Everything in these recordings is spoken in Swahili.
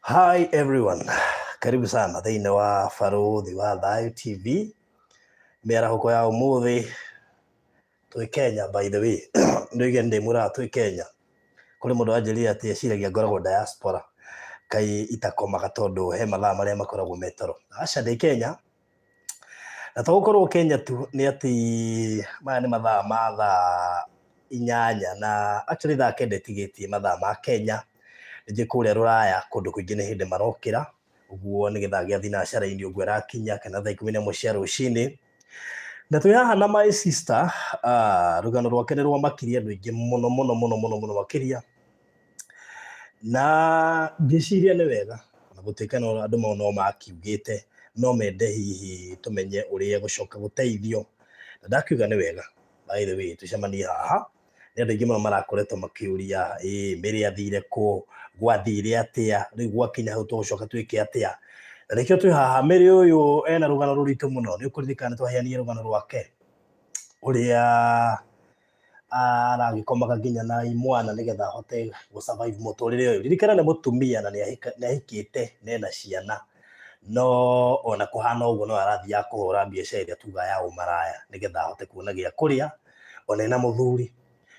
Hi everyone, karibu sana thĩinĩ wa Barũthi wa Thayũ TV. Mĩarahũko ya ũmũthĩ twĩ Kenya by the way. Nĩoige ndĩmũraga twĩ Kenya. Kũrĩ mũndũ wanjĩrĩire atĩ eciragia ngoragwo diaspora, kaĩ itakomaga tondũ he mathaa marĩa makoragwo me toro. Aca ndĩ Kenya, na to gũkorwo Kenya tu, nĩ atĩ maya nĩ mathaa ma thaa 8 na actually thaa 9 itigĩtie mathaa ma Kenya. Nĩnjĩ kũrĩa Rũraya kũndũ kũingĩ nĩ hĩndĩ marokĩra, ũguo nĩgetha gĩa thinacara-inĩ ũguo ĩrakinya kana thaa 11 cia rũcinĩ. Na twĩ haha na my sister, rũgano rwake nĩ rwamakirie andũ aingĩ mũno makĩria, na ngĩciria nĩ wega na gũtuĩka no andũ no makiugĩte no mende hihi tũmenye ũrĩa gũcoka gũteithio, na ndakiuga nĩ wega by the way tucemanie haha. Nĩ andũ aingĩ mũno marakoretwo makĩũria Mary athire kũ, gwathire atĩa, rĩu gwakinya hau tũgũcoka twĩke atĩa. Na nĩkĩo twĩ haha. Mary ũyũ ena rũgano rũritũ mũno, nĩ ũkũririkana nĩ twaheanire rũgano rwake ũrĩa aragĩkomaga nginya na imwana nĩgetha ahote gũ-survive mũtũrĩre ũyũ. Ririkana nĩ mũtumia na nĩahikĩte na ena ciana, no ona kũhana ũguo no arathiaga kũhũra biacara ĩrĩa tugaga ya ũmaraya nĩgetha ahote kuona gĩa kũrĩa ona ena mũthuri.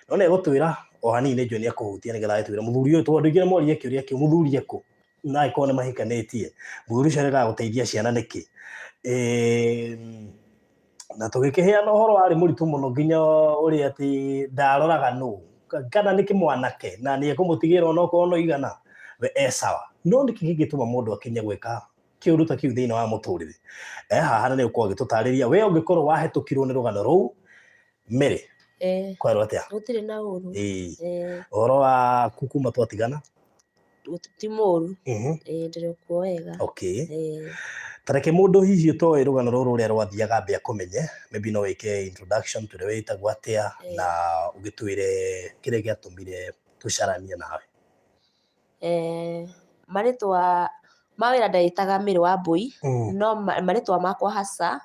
No nĩ egũtwĩra o hanini njũĩ nĩ ekũhutia nĩgetha agĩtwĩre mũthuri ũyũ, tondũ andũ aingĩ nĩ moria kĩũria kĩu, mũthuri ekũ, na angĩkorwo nĩ mahikanĩtie mũthuri ũcio arĩgaga gũteithia ciana nĩkĩ. Na tũgĩkĩheana ũhoro warĩ mũritũ mũno nginya ũrĩa atĩ ndaroraga nũ kana nĩ kĩmwanake na nĩ ekũmũtigĩra onokorwo no igana we sawa. No nĩkĩ kĩngĩtũma mũndũ akinye gwĩka kĩũndũ ta kĩu thĩinĩ wa mũtũrĩre. Haha na nĩ ũgũkorwo agĩtũtarĩria we ũngĩkorwo wahĩtũkirwo nĩ rũgano rũu. Mary, kwarwo atĩa? Gũtirĩ na ũru. Ũhoro waku kuma twatigana? Ti mũru. Ndĩrĩ kuo wega. Okay. Tareke mũndũ hihi ũtoĩ rũgano rũrũ ũrĩa rwathiaga ambe akũmenye, maybe no wĩke introduction, twĩre wĩtagwo atĩa na ũgĩtwĩre kĩrĩa gĩatũmire tũcaranie nawe. Marĩtwa ma wĩra ndeyĩtaga Mary Wambui, no marĩtwa makwa hasa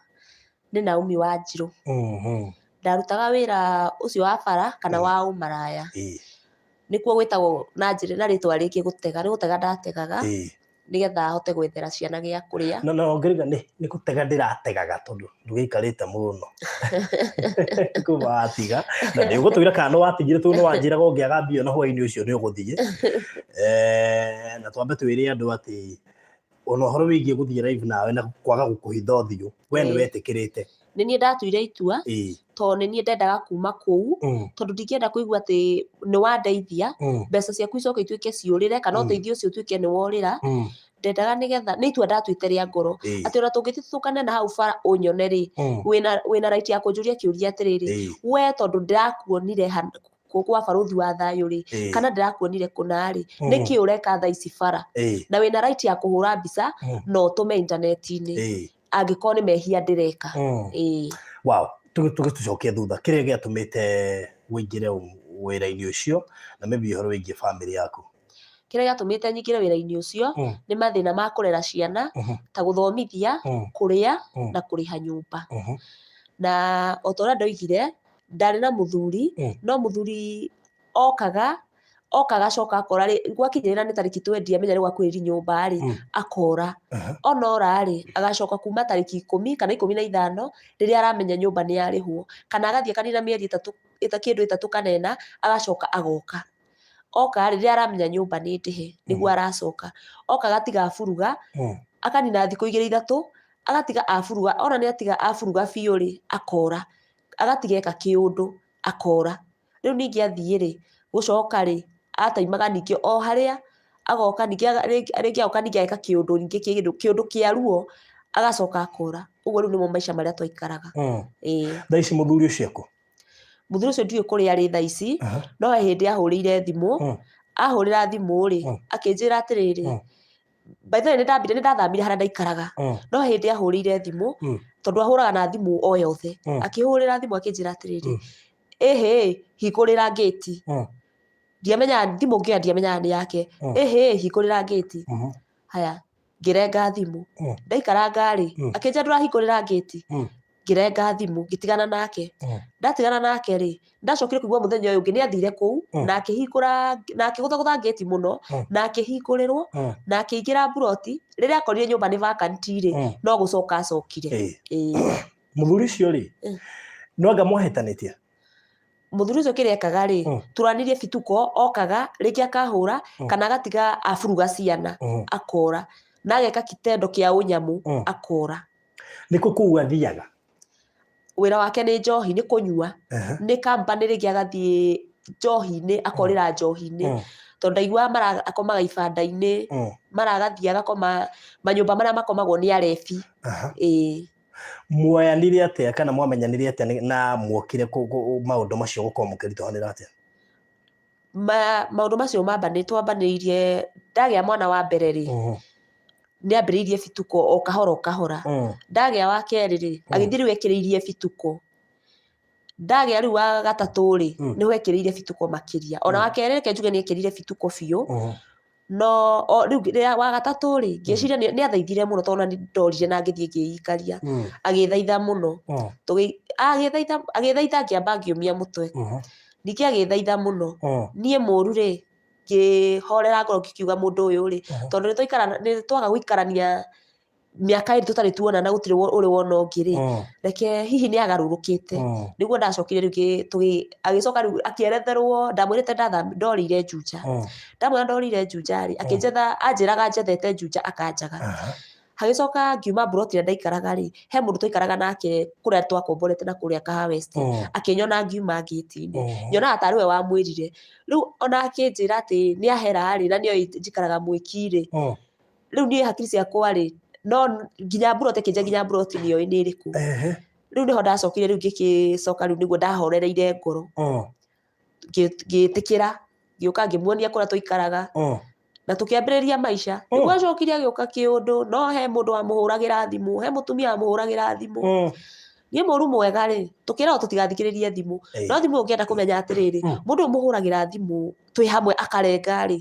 nĩ Naomi Wanjirũ. Ndarutaga wĩra ũcio wa bara kana wa ũmaraya. Nĩkuo gwĩtagwo na rĩtwa rĩngĩ gũtega, nĩ gũtega ndategaga nĩgetha hote gwethera ciana gĩa kũrĩa. No ngĩruga nĩ gũtega ndĩrategaga tondũ ndũgĩikarĩte mũno kuma watiga, na nĩ ũgũtwĩra kana nĩ watigire tondũ nĩ wanjĩraga ũngĩaga mbia na hwaĩ-inĩ ũcio nĩ ũgũthiĩ. Na twambe twĩre andũ atĩ ona ũhoro wĩgiĩ gũthiĩ live nawe na kwaga gũkũhitha ũthiũ, we nĩ wetĩkĩrĩte? Nĩ niĩ ndatuire itua tondũ nĩ niĩ ndendaga kuma kũu, tondũ ndingĩenda kũigua atĩ nĩ wandeithia mbeca ciaku icoke ituĩke ciũrĩre kana ũteithio ũcio ũtuĩke nĩ worĩra. Ndendaga nĩgetha nĩ itua ndatuĩte rĩa ngoro atĩ ona tũngĩthiĩ na hau bara ũnyone rĩ, wĩna right ya kũnjũria kĩũria atĩrĩrĩ, we tondũ ndĩrakuonire gwa Barũthi wa Thayũ rĩ, kana ndĩrakuonire kũna rĩ, nĩkĩ ũreka thaa ici bara, na wĩna right ya kũhũra mbica na ũtũme intaneti-inĩ angĩkorwo nĩ mehia ndĩreka. Wow, tũgĩtucokia thutha, kĩrĩa gĩatũmĩte wĩingĩre wĩra-inĩ ũcio na maybe ũhoro wĩgiĩ family yaku? Kĩrĩa gĩatũmĩte nyingĩre wĩra-inĩ ũcio nĩ mathĩna ma kũrera ciana, ta gũthomithia, kũrĩa na kũrĩha nyũmba. Na o ta ũrĩa ndoigire, ndarĩ na mũthuri, no mũthuri okaga acoka akora rĩ, gwakinyĩrĩra nĩ tarĩki 20 amenya rĩu akwĩrĩri nyũmba rĩ, akora. Onora rĩ, agacoka kuma tarĩki 10 kana 15 rĩrĩa aramenya nyũmba nĩ yarĩhwo, kana agathiĩ akanina mĩeri kĩndũ 3 kana 4 agacoka agoka. Oka rĩrĩa aramenya nyũmba nĩ ndĩhe nĩguo aracoka. Oka agatiga aburuga, akanina thikũ 2-3 agatiga aburuga, ona nĩ atiga aburuga biũ rĩ, akora. Agatiga eka kĩũndũ akora. Rĩu ningĩ athiĩ rĩ, gũcoka rĩ, ataimaga ningĩ o harĩa, agoka ningĩ rĩngĩ agoka ningĩ ageka kĩũndũ ningĩ kĩũndũ kĩa ruo agacoka akora. Ũguo rĩu nĩmo maica marĩa twaikaraga. Thaa ici mũthuri ũcio ekũ? Mũthuri ũcio ndiũĩ kũrĩa arĩ thaa ici, no he hĩndĩ ahũrĩire thimũ, ahũrĩra thimũ rĩ, akĩnjĩra atĩrĩrĩ, by the way nĩ ndathamire harĩa ndaikaraga, no hĩndĩ ahũrĩire thimũ tondũ ahũraga na thimũ o yothe, akĩhũrĩra thimũ akĩnjĩra atĩrĩrĩ, hingũrĩra gate. Ndiamenya thimũ ngĩoya ndiamenyaga nĩ yake. Hingũrĩra gate. Haya, ngĩrenga thimũ, ndaikaranga rĩ, akĩnjĩra ndũrahingũrĩra gate, ngĩrenga thimũ ngĩtigana nake ndatigana nake rĩ ndacokire kũigua mũthenya ũyũ ũngĩ nĩ athire kũu na akĩhingũra na akĩgũthagũtha gate mũno na akĩhingũrĩrwo na akĩingĩra mburoti rĩrĩa akorire nyũmba nĩ vacant rĩ no gũcoka acokire mũthuri ũcio rĩ no anga mwahetanĩtie mũthuri ũcio kĩrĩa ekaga rĩ turanirie bituko okaga rĩngĩ akahũra kana agatiga aburuga ciana akora na ageka kitendo kĩa ũnyamu akora nĩkũ kũu athiaga wĩra wake nĩ njohi nĩ kũnyua nĩ company rĩngĩ agathiĩ njohi-inĩ akorĩra njohi-inĩ tondũ ndaiguaga akomaga ibanda-inĩ maragathiĩ agakoma manyũmba marĩa makomagwo nĩ arebi mwoyanire atĩa kana mwamenyanire atĩa na mwokire maũndũ macio gũkorwo mũkĩritũhanĩra atĩa maũndũ macio twambanĩirie ndagĩa mwana wa mbere rĩ nĩ ambĩrĩirie bituko o kahora ndagĩa wa kerĩ rĩ agĩthiĩ rĩu ekĩrĩirie bituko ndagĩa rĩu wa gatatũ rĩ nĩho ekĩrĩire bituko makĩria ona wa kerĩ reke njuge nĩ ekĩrĩire bituko biũ no rĩu rĩrĩa wa gatatũ rĩ ngĩciria nĩ athaithire mũno tondũ nĩ ndorire na ngĩthiĩ ngĩikaria agĩthaitha mũno agĩthaitha ngĩamba ngĩũmia mũtwe ningĩ agĩthaitha mũno niĩ mũru rĩ ngĩhorera ngoro ngĩkiuga mũndũ ũyũ rĩ tondũ nĩ twaga gũikarania mĩaka ĩrĩ tũtarĩ tuonana gũtirĩ ũrĩ wona ũngĩ rĩ reke hihi nĩ agarũrũkĩte nĩguo ndacokire rĩu agĩcoka rĩu akĩeretherwo ndamwĩrĩte ndorĩire Juja ndamwĩra ndorĩire Juja rĩ akĩnjetha anjĩraga njethete Juja akanjaga hagĩcoka ngiuma mburoti ĩrĩa ndaikaraga rĩ he mũndũ twaikaraga nake kũrĩa twakomborete na kũrĩa Kaha West akĩnyona ngiuma gate-inĩ nyonaga tarĩ we wamwĩrire rĩu ona akĩnjĩra atĩ nĩ ahera rĩ na nĩoĩ njikaraga Mwiki rĩ rĩu niĩ hakiri ciakwa rĩ no nginya mburoti akĩnjia nginya mburoti nĩoĩ nĩ ĩrĩkũ rĩu nĩho ndacokire rĩu ngĩcoka rĩu nĩguo ndahorereire ngoro ngĩtĩkĩra ngĩũka ngĩmuonia kũrĩa twaikaraga na tũkĩambĩrĩria maica nĩguo acokire agĩũka kĩũndũ no he mũndũ wamũhũragĩra thimũ he mũtumia wamũhũragĩra thimũ niĩ mũru mwega rĩ tũkĩragwo tũtigathikĩrĩrie thimũ no thimũ ũngĩenda kũmenya atĩrĩrĩ mũndũ ũmũhũragĩra thimũ twĩ hamwe akarenga rĩ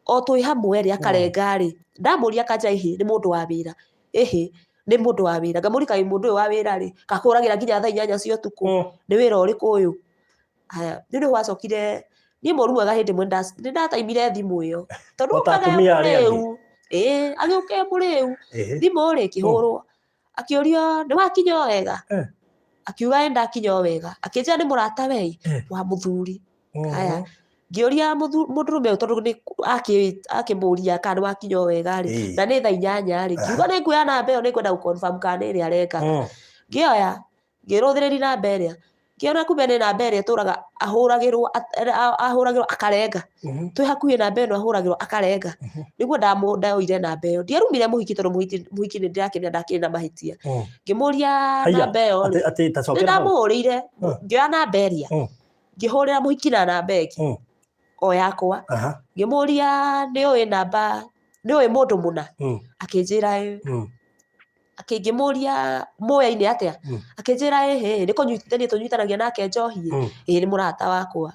o twĩ hamwe rĩ akarenga rĩ ndamũria kanja ĩhĩ nĩ mũndũ wa wĩra ĩhĩ nĩ mũndũ wa wĩra ngamũrika wĩ mũndũ ũyũ wa wĩra rĩ kakũragĩra nginya thaa 8 cia ũtukũ nĩ wĩra ũrĩkũ ũyũ haya nĩ rĩu wacokire niĩ mũru mwega hĩndĩ ĩmwe nĩ ndataimire thimũ ĩyo tondũ ũkagĩrĩu agĩũka mũrĩu thimũ rĩ kĩhũrwo akĩũrio nĩ wakinya o wega akiuga ndakinya o wega akĩnjĩra nĩ mũrata wei wa mũthuri haya ngĩũria mũndũrũme ũyũ tondũ nĩ akĩmũria kana nĩ wakinya o wega rĩ na nĩ thaa 8 rĩ ngiuga nĩ nguoya namba ĩyo nĩ ngwenda gũ-confirm kana nĩ ĩrĩa arenga ngĩoya ngĩrũthĩrĩria namba ĩrĩa ngĩona kumbe nĩ namba ĩrĩa ĩtũraga ahũragĩrwo akarenga twĩ hakuhĩ namba ĩno ahũragĩrwo akarenga nĩguo ndayoire namba ĩyo ndierumire mũhiki tondũ mũhiki nĩ ndĩrakĩmenya ndakĩrĩ na mahĩtia ngĩmũria namba ĩyo nĩ ndamũhũrĩire ngĩoya namba ĩrĩa ngĩhũrĩra mũhiki na namba ĩngĩ o yakwa ngĩmũria nĩũĩ namba nĩũĩ mũndũ mũna akĩnjĩra akĩngĩmũria mũyaine atĩa akĩnjĩra nĩ kũnyitithania tũnyitanagia nake njohi nĩ mũrata wakwa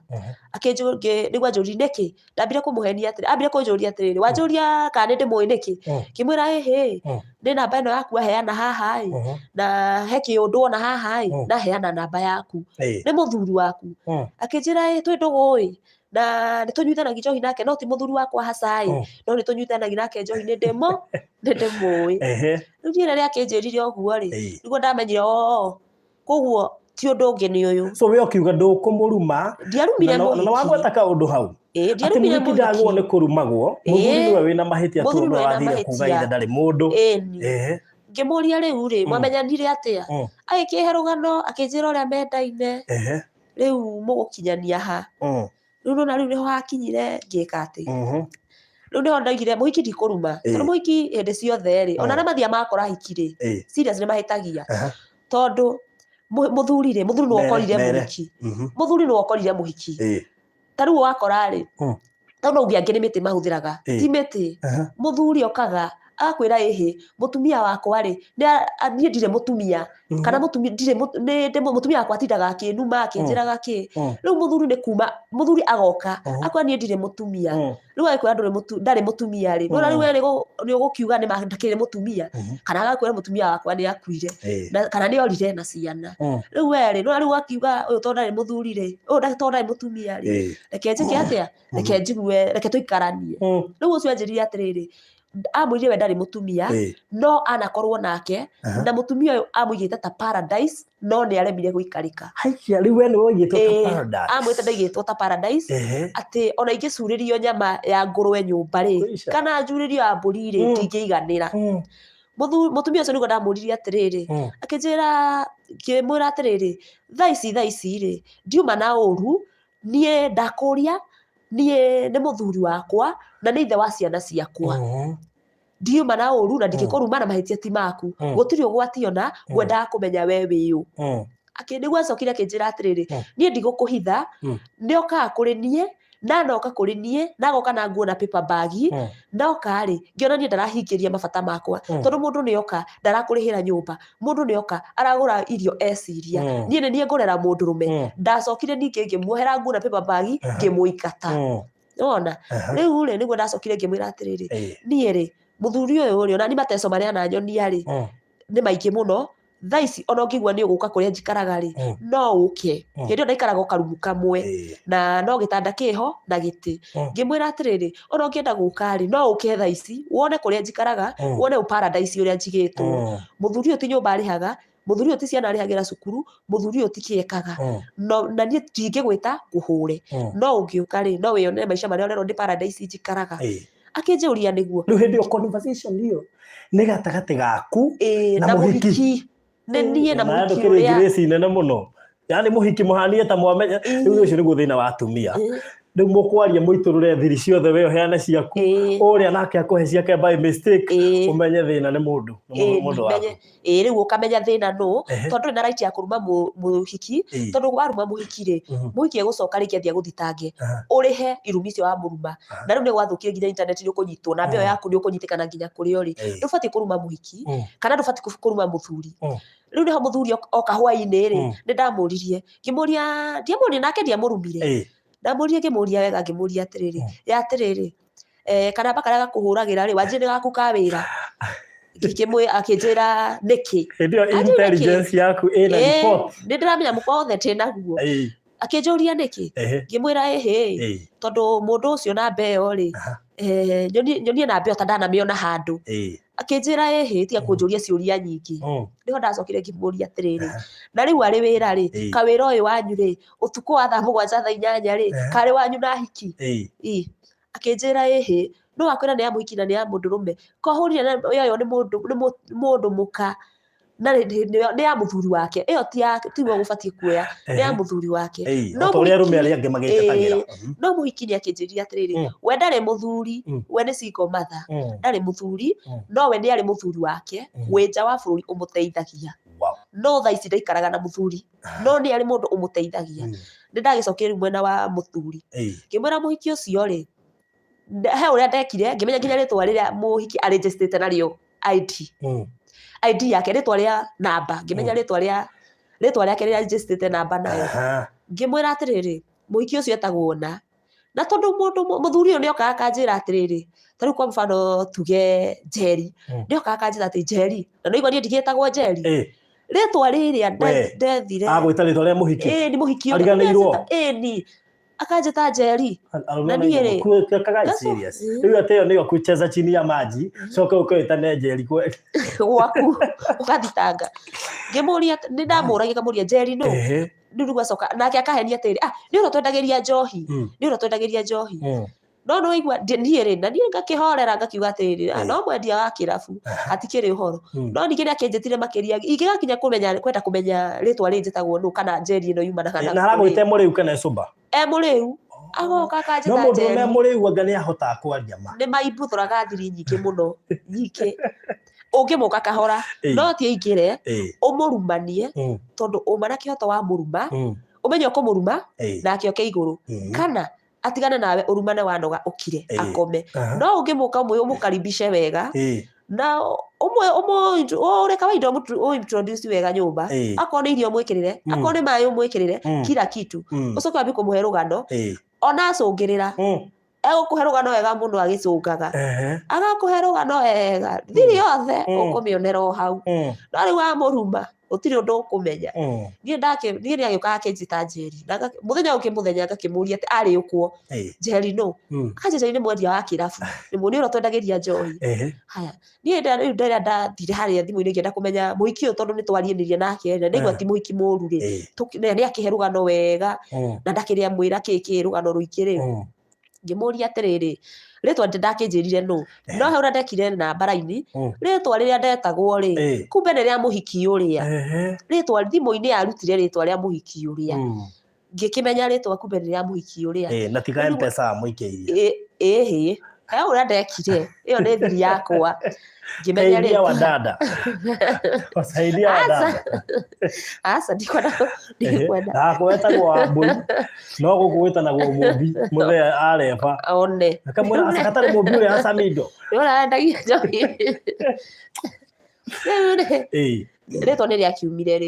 nĩguo anjũri nĩkĩ ndambire kũmũhenia atĩrĩ ambire kũnjũria atĩrĩrĩ wanjũria kana nĩ ndĩmũĩ nĩkĩ ngĩmwĩra nĩ namba ĩno yaku aheana haha na he kĩũndũ ona haha na heana namba yaku nĩ mũthuri waku akĩnjĩra twĩ ndũgũĩ na nĩ tũnyitanagia njohi nake no ti mũthuri wakwa haca no nĩ tũnyitanagia nake njohi nĩ ndĩmũĩ rĩu niĩ rĩrĩa akĩnjĩrire ũguo rĩ nĩguo ndamenyire koguo ti ũndũ ũngĩ nĩ ũyũ so we ũkiuga ndũkũmũruma ndiarumire mũhiki na wagweta kaũndũ hau ndiarumire mũhiki ndagwo nĩ kũrumagwo mũthuri nĩwe wĩna mahĩtia tu no wathire kuga ithe ndarĩ mũndũ ngĩmũria rĩu rĩ mwamenyanire atĩa agĩkĩhe rũgano akĩnjĩra ũrĩa mendaine rĩu mũgũkinyania ha rĩu na rĩu nĩho hakinyire ngĩka atĩ rĩu nĩho ndaigire mũhiki ndikũruma tondũ mũhiki hĩndĩ ciothe rĩ ona mathia makora hiki rĩ serious nĩ mahĩtagia tondũ mũthuri nĩ wokorire mũhiki mũthuri nĩ wokorire mũhiki ta rĩu wakora rĩ tondũ ũngĩ angĩ nĩ mĩtĩ mahũthĩraga ti mĩtĩ mũthuri okaga akwĩra ĩhĩ mũtumia wakwa rĩ niĩ ndirĩ mũtumia kana mũtumia wakwa atindaga akĩnuma akĩnjĩraga kĩ rĩu mũthuri nĩ kuma mũthuri agoka akwa niĩ ndirĩ mũtumia rĩu agĩkwĩra ndarĩ mũtumia rĩ rĩu we nĩ ũgũkiuga nĩ ndakĩrĩ mũtumia kana agakwĩra mũtumia wakwa nĩ akuire kana nĩ orire na ciana rĩu we rĩ rĩu akiuga ũyũ tondũ ndarĩ mũthuri rĩ ũyũ tondũ ndarĩ mũtumia rĩ reke njĩke atĩa reke njigue reke tũikaranie rĩu ũcio anjĩrire atĩrĩrĩ amwĩrire we ndarĩ mũtumia no anakorwo nake na mũtumia ũyũ amũigĩte ta paradise no nĩ aremire gũikarĩka rĩu we nĩ woigĩtwo ta paradise amwĩte ndaigĩtwo ta paradise atĩ ona ingĩcurĩrio nyama ya ngũrwe nyũmba rĩ kana njurĩrio ya mbũri rĩ ndingĩiganĩra mũtumia ũcio nĩguo ndamũririe atĩrĩrĩ akĩnjĩra ngĩmwĩra atĩrĩrĩ thaa ici rĩ ndiuma na ũru niĩ ndakũria niĩ nĩ mũthuri wakwa na nĩ ithe wa ciana ciakwa ndiuma na ũru na ndingĩkũruma na mahĩtia ti maku gũtirĩ ũgwati ona ngwendaga kũmenya we wĩ ũ nĩguo acokire akĩnjĩra atĩrĩrĩ niĩ ndigũkũhitha nĩ okaga kũrĩ niĩ na noka kũrĩ niĩ na agoka na nguo na paper bag noka rĩ ngĩona niĩ ndarahingĩria mabata makwa tondũ mũndũ nĩ oka ndarakũrĩhĩra nyũmba mũndũ nĩ oka aragũra irio eciria niĩ nĩ niĩ ngũrera mũndũrũme ndacokire ningĩ ngĩmuohera nguo na paper bag ngĩmũikata nĩwona rĩu rĩ nĩguo ndacokire ngĩmwĩra atĩrĩrĩ niĩ rĩ mũthuri ũyũ rĩ ona ni mateso marĩa ananyonia rĩ nĩ maingĩ mũno thaa ici ona ũngĩigua nĩ ũgũka kũrĩa njikaraga rĩ no ũke hĩndĩ ĩyo ndaikaraga o karumu kamwe na no gĩtanda kĩho na gĩtĩ ngĩmwĩra atĩrĩrĩ ona ũngĩenda gũka rĩ no ũke thaa ici wone kũrĩa njikaraga wone paradise ũrĩa njigĩtwo mũthuri ũyũ ti nyũmba arĩhaga mũthuri ũyũ ti ciana arĩhagĩra cukuru mũthuri ũyũ ti kĩekaga na niĩ ndingĩgwĩta ngũhũre no ũngĩũka rĩ no wĩonere maica marĩa ũrerwo ndĩ paradise njikaraga akĩnjũria nĩguo rĩu hĩndĩ ĩyo conversation ĩyo nĩ gatagatĩ gaku na mũhiki nĩ niĩ na mũhiki ũrĩa grace nene mũno yani mũhiki mũhanĩe ta mwamenya rĩu ũcio nĩguo thĩna wa atumia rĩu mũkwaria mũitũrũre thiri ciothe we ũheane ciaku ũrĩa nake akũhe ciake by mistake ũmenye thĩna nĩ mũndũ waku rĩu ũkamenya thĩna nũ tondũ na right ya kũruma mũhiki tondũ waruma mũhiki rĩ mũhiki egũcoka rĩngĩ athiĩ gũthitange ũrĩhe irumi icio wa mũruma na rĩu nĩ gwathũkire nginya internet nĩ ũkũnyitwo na mbeo yaku nĩ ũkũnyitĩkana nginya kũrĩa ũrĩ ndũbatiĩ kũruma mũhiki kana ndũbatiĩ kũruma mũthuri rĩu nĩho mũthuri oka hwainĩ rĩ nĩ ndamũririe ngĩmũria ndiamũria nake ndiamũrumire ndamũririe ngĩmũria wega ngĩmũria atĩrĩrĩ kanamba karĩa gakũhũragĩra rĩ wanjĩrĩ nĩ gaku ka wĩra akĩnjĩra nĩkĩ intelligence yaku ĩna report nĩ ndĩramenya mũkwa wothe tĩ naguo akĩnjũria nĩkĩ ngĩmwĩra ĩhĩ tondũ mũndũ ũcio na mbeo rĩ nyonie na mbeo ta ndanamĩona handũ akĩnjĩra ĩhĩ tiga kũnjũria ciũria nyingĩ nĩho ndacokire ngĩmũria atĩrĩrĩ na rĩu arĩ wĩra rĩ kawĩra ũyũ wanyu rĩ ũtukũ wa thaa 7 thaa 8 rĩ karĩ wanyu na hiki akĩnjĩra ĩhĩ no akwĩra nĩ ya mũhiki na nĩ ya mũndũrũme kohũrire yo nĩ mũndũ mũka na nĩ ya mũthuri wake ĩyo tiwe gũbatiĩ kuoya nĩ ya mũthuri wake no mũrũme arĩa angĩ magĩtetagĩra no mũhiki nĩ akĩnjĩria atĩrĩrĩ we ndarĩ mũthuri we nĩ single mother ndarĩ mũthuri no we nĩ arĩ mũthuri wake wĩ nja wa bũrũri ũmũteithagia no thaa ici ndaikaraga na mũthuri no nĩ arĩ mũndũ ũmũteithagia nĩ ndagĩcokire rĩu mwena wa mũthuri ngĩmwĩra mũhiki ũcio rĩ he ũrĩa ndekire ngĩmenya nginya rĩtwa rĩrĩa mũhiki arĩnjĩcitĩte narĩo ID yake rĩtwa rĩa namba ngĩmenya rĩtwa rĩake rĩrĩa arĩnjĩcitĩte namba nayo ngĩmwĩra atĩrĩrĩ mũhiki ũcio etagwo na tondũ mũthuri ũyũ nĩ okaga akanjĩra atĩrĩrĩ ta rĩu kwa mfano tuge Njeri nĩ okaga akanjĩra atĩ Njeri na no igua niĩ ndigĩtagwo Njeri rĩtwa rĩrĩa ndethire agwĩta rĩtwa rĩa mũhiki nĩ mũhiki ariganĩirwo akajeta Njeri na niĩ rĩ rĩu atĩ ĩyo nĩyo kucheza chini ya maji coka ũkawĩtane Njeri gwaku ũgathitanga ngĩmũria nĩ ndamũragia ngamũria Njeri no rĩu gwacoka nake akahenia atĩrĩ nĩ ũrĩa twendagĩria njohi no no igua niĩ rĩ na niĩ ngakĩhorera ngakiuga atĩrĩ no mwendia wa kĩrabu hatikĩrĩ ũhoro no ningĩ nĩ akĩnjĩtire makĩria ingĩgakinya kwenda kũmenya rĩtwa rĩrĩ njĩtagwo nũ kana Njeri ĩno yumanaga na aragwĩte mũrĩu kana ĩcũmba mũrĩu agoka akanjĩta no mũndũ mũrĩu anga nĩ ahotaga kwaria ma nĩ maimbũthũraga thiri nyingĩ mũno nyingĩ ũngĩmũka kahora no ti aingĩre ũmũrumanie tondũ ũma na kĩhoto wa mũruma ũmenye ũkũmũruma nake oke igũrũ kana atigane nawe ũrumane wanoga ũkire akome no ũngĩmũka ũmũkaribishe wega na umwe ore kawaida introduce wega nyumba akorwo nĩ irio mwĩkĩrĩre akorwo nĩ maĩ mwĩkĩrĩre kila kitu ucoke wambi kũmũhe rũgano ona acũngĩrĩra egũkũhe rũgano wega mũno agĩcũngaga agakũhe rũgano wega thiri yothe ũkũmĩonera o hau no rĩu wamũruma ũtirĩ ũndũ ũkũmenya niĩ nĩagĩũkaga akĩnjĩta Njeri mũthenya ũngĩ mũthenya ngakĩmũria atĩ arĩ ũkwo Njeri no akanjĩra Njeri nĩ mwendia wa kĩrabu nĩ muoni ũrĩa twendagĩria njohi haya niĩ rĩu ndĩrĩa ndathire harĩa thimũ-inĩ ngĩenda kũmenya mũhiki ũyũ tondũ nĩ twarinĩrie nake na ndaigua ti mũhiki mũru rĩ nĩ akĩhe rũgano wega na ndakĩrĩa mwĩra kĩkĩ rũgano rũingĩ rĩ ngĩmũria atĩrĩrĩ rĩtwa ndakĩnjĩrire no he ũrĩa ndekire namba raini rĩtwa rĩrĩa ndetagwo rĩ kumbe nĩ rĩa mũhiki ũrĩa rĩtwa thimũ-inĩ yarutire rĩtwa rĩa mũhiki ũrĩa ngĩkĩmenya rĩtwa kumbe nĩ rĩa mũhiki ũrĩa na tiga M-Pesa mũikĩirie he ũrĩa ndekire ĩyo nĩ thiri yakwa ngĩmenya rĩtwa wadada wasaidia wadada asa ndikwenda gwetagwo Wambui no gũgwĩtanagwo Mũmbi mũthee areba one akamwĩra acatarĩ Mũmbi ũrĩa acamindo nĩũrarendagia njohi rĩtwa nĩ rĩakiumire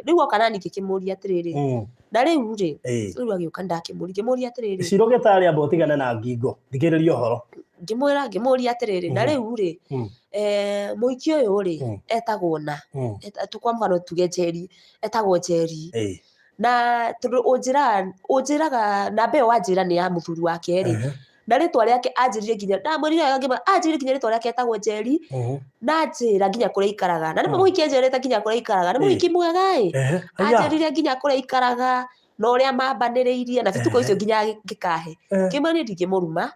rĩu oka nani ngĩkĩmũria atĩrĩrĩ na rĩu rĩ rĩu agĩũka ngĩmũria atĩrĩrĩ Ciro gĩtarĩ amba ũtigane na ngingo thikĩrĩria ũhoro ngĩmũria atĩrĩrĩ na rĩu rĩ mũhiki ũyũ rĩ etagwo na kwa mũfano tuge Njeri etagwo Njeri na tondũ ũnjĩraga namba ĩyo wanjĩra nĩ ya mũthuri wake rĩ na rĩtwa rĩake anjĩrire nginya ndamwĩrire anjĩrire nginya rĩtwa rĩake etagwo Njeri na njĩra nginya kũrĩa aikaraga na nĩ mũhiki anjĩrĩte nginya kũrĩa aikaraga nĩ mũhiki mwega anjĩrire nginya kũrĩa aikaraga na ũrĩa mambanĩrĩirie na bituko icio nginya ngĩkahe kĩmani ndingĩmũruma